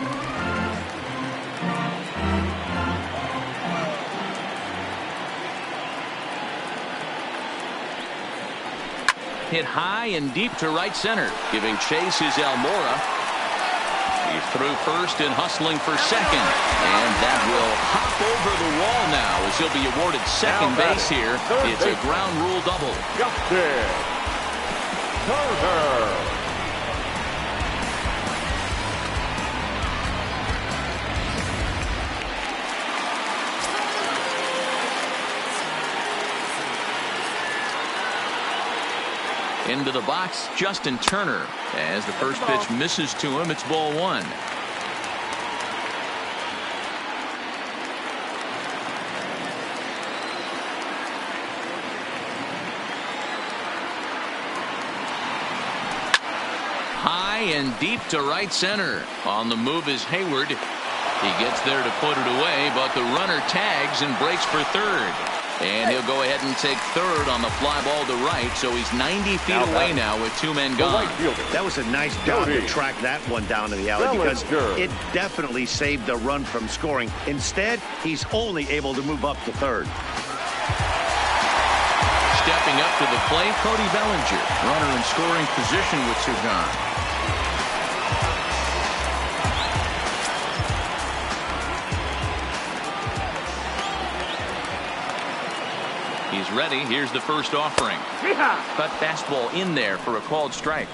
Hit high and deep to right center. Giving chase is Almora. He's through first and hustling for second. And that will hop over the wall now as he'll be awarded second base here. It's a ground rule double. Justin Turner. Into the box, Justin Turner. As the first pitch misses to him, it's ball one. High and deep to right center. On the move is Hayward. He gets there to put it away, but the runner tags and breaks for third. And he'll go ahead and take third on the fly ball to right, so he's 90 feet away now with 2 men gone. That was a nice job to track that one down to the alley because it definitely saved the run from scoring. Instead, he's only able to move up to third. Stepping up to the plate, Cody Bellinger. Runner in scoring position with 2 gone. He's ready. Here's the first offering. Cut fastball in there for a called strike.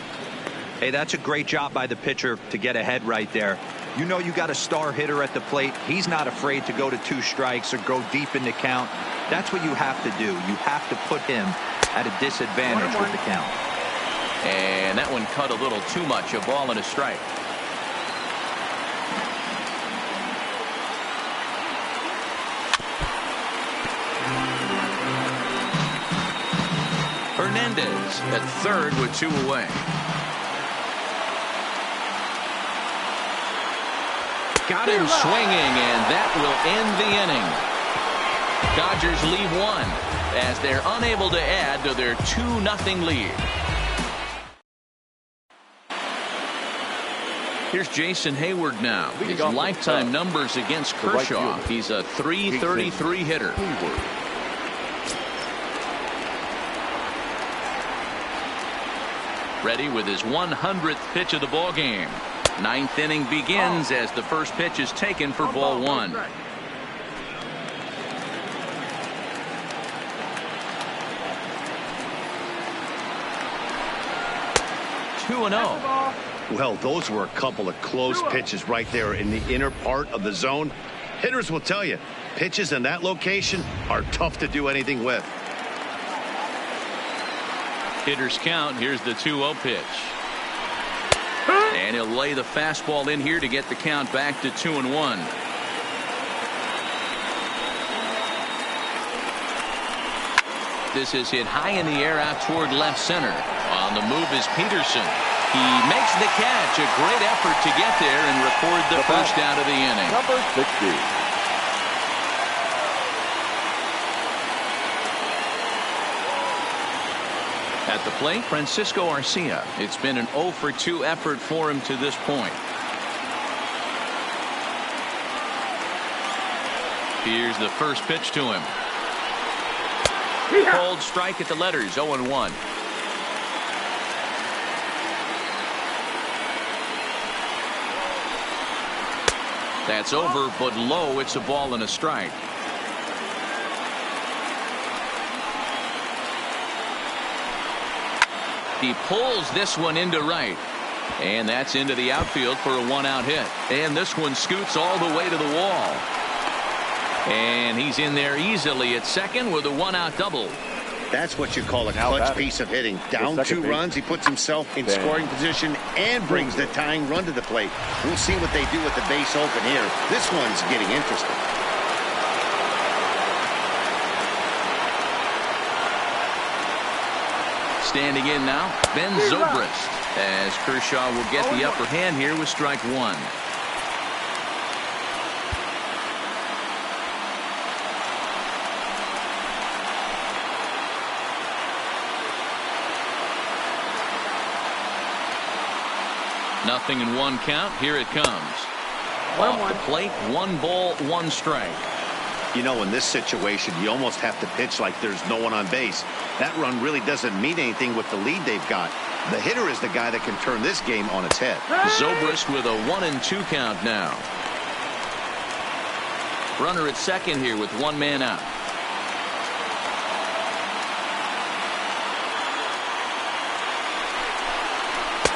Hey, that's a great job by the pitcher to get ahead right there. You know you got a star hitter at the plate. He's not afraid to go to 2 strikes or go deep in the count. That's what you have to do. You have to put him at a disadvantage with the count. And that one cut a little too much. A ball and a strike. Hernandez at third with 2 away. Got him swinging, and that will end the inning. Dodgers leave 1 as they're unable to add to their 2-0 lead. Here's Jason Hayward now. His lifetime numbers against Kershaw. He's a .333 hitter. Ready with his 100th pitch of the ball game. 9th inning begins as the first pitch is taken for ball 1. Two and 0. Well, those were a couple of close pitches right there in the inner part of the zone. Hitters will tell you, pitches in that location are tough to do anything with. Hitters count. Here's the 2-0 pitch. And he'll lay the fastball in here to get the count back to 2-1. This is hit high in the air out toward left center. On the move is Peterson. He makes the catch. A great effort to get there and record the first out of the inning. Number 60. At the plate, Francisco Arcia. It's been an 0 for 2 effort for him to this point. Here's the first pitch to him. Cold strike at the letters, 0-1. That's over, but low. It's a ball and a strike. He pulls this one into right. And that's into the outfield for a 1-out hit. And this one scoots all the way to the wall. And he's in there easily at second with a 1-out double. That's what you call a clutch piece of hitting. Down 2 runs, he puts himself in scoring position and brings the tying run to the plate. We'll see what they do with the base open here. This one's getting interesting. Standing in now, Ben Zobrist, as Kershaw will get the upper hand here with strike 1. Nothing in 1 count. Here it comes. Off the plate, 1 ball, 1 strike. You know, in this situation, you almost have to pitch like there's no one on base. That run really doesn't mean anything with the lead they've got. The hitter is the guy that can turn this game on its head. Zobrist with a 1-2 count now. Runner at second here with 1 man out.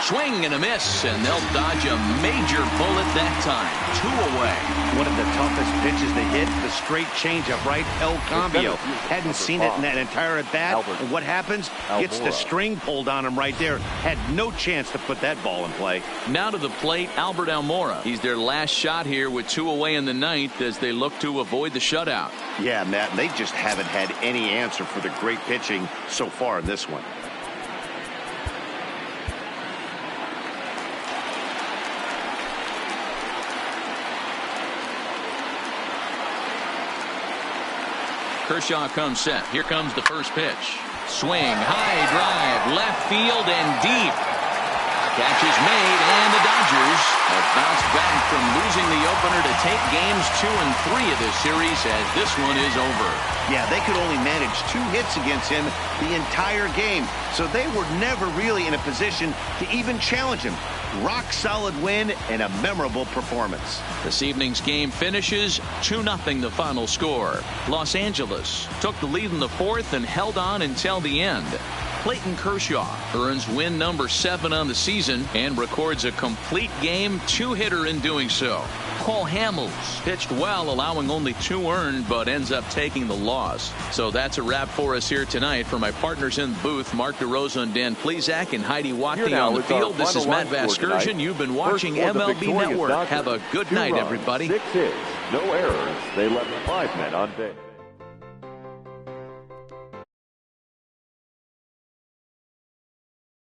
Swing and a miss, and they'll dodge a major bullet that time. 2 away. One of the toughest pitches to hit, the straight changeup, right? El Cambio. Hadn't seen it in that entire at-bat. And what happens? Gets the string pulled on him right there. Had no chance to put that ball in play. Now to the plate, Albert Almora. He's their last shot here with 2 away in the 9th as they look to avoid the shutout. Yeah, Matt, they just haven't had any answer for the great pitching so far in this one. Kershaw comes set. Here comes the first pitch. Swing, high drive, left field and deep. Catch is made, and the Dodgers have bounced back from losing the opener to take games 2 and 3 of this series as this one is over. Yeah, they could only manage 2 hits against him the entire game, so they were never really in a position to even challenge him. Rock solid win and a memorable performance. This evening's game finishes 2-0 the final score. Los Angeles took the lead in the 4th and held on until the end. Clayton Kershaw earns win number 7 on the season and records a complete game 2-hitter in doing so. Cole Hamels pitched well, allowing only 2 earned, but ends up taking the loss. So that's a wrap for us here tonight. For my partners in the booth, Mark DeRosa and Dan Plesac and Heidi Watney on the field, this is Matt Vasgersian. You've been watching MLB Network. Have a good night, everybody. 6 hits, no errors. They left 5 men on base.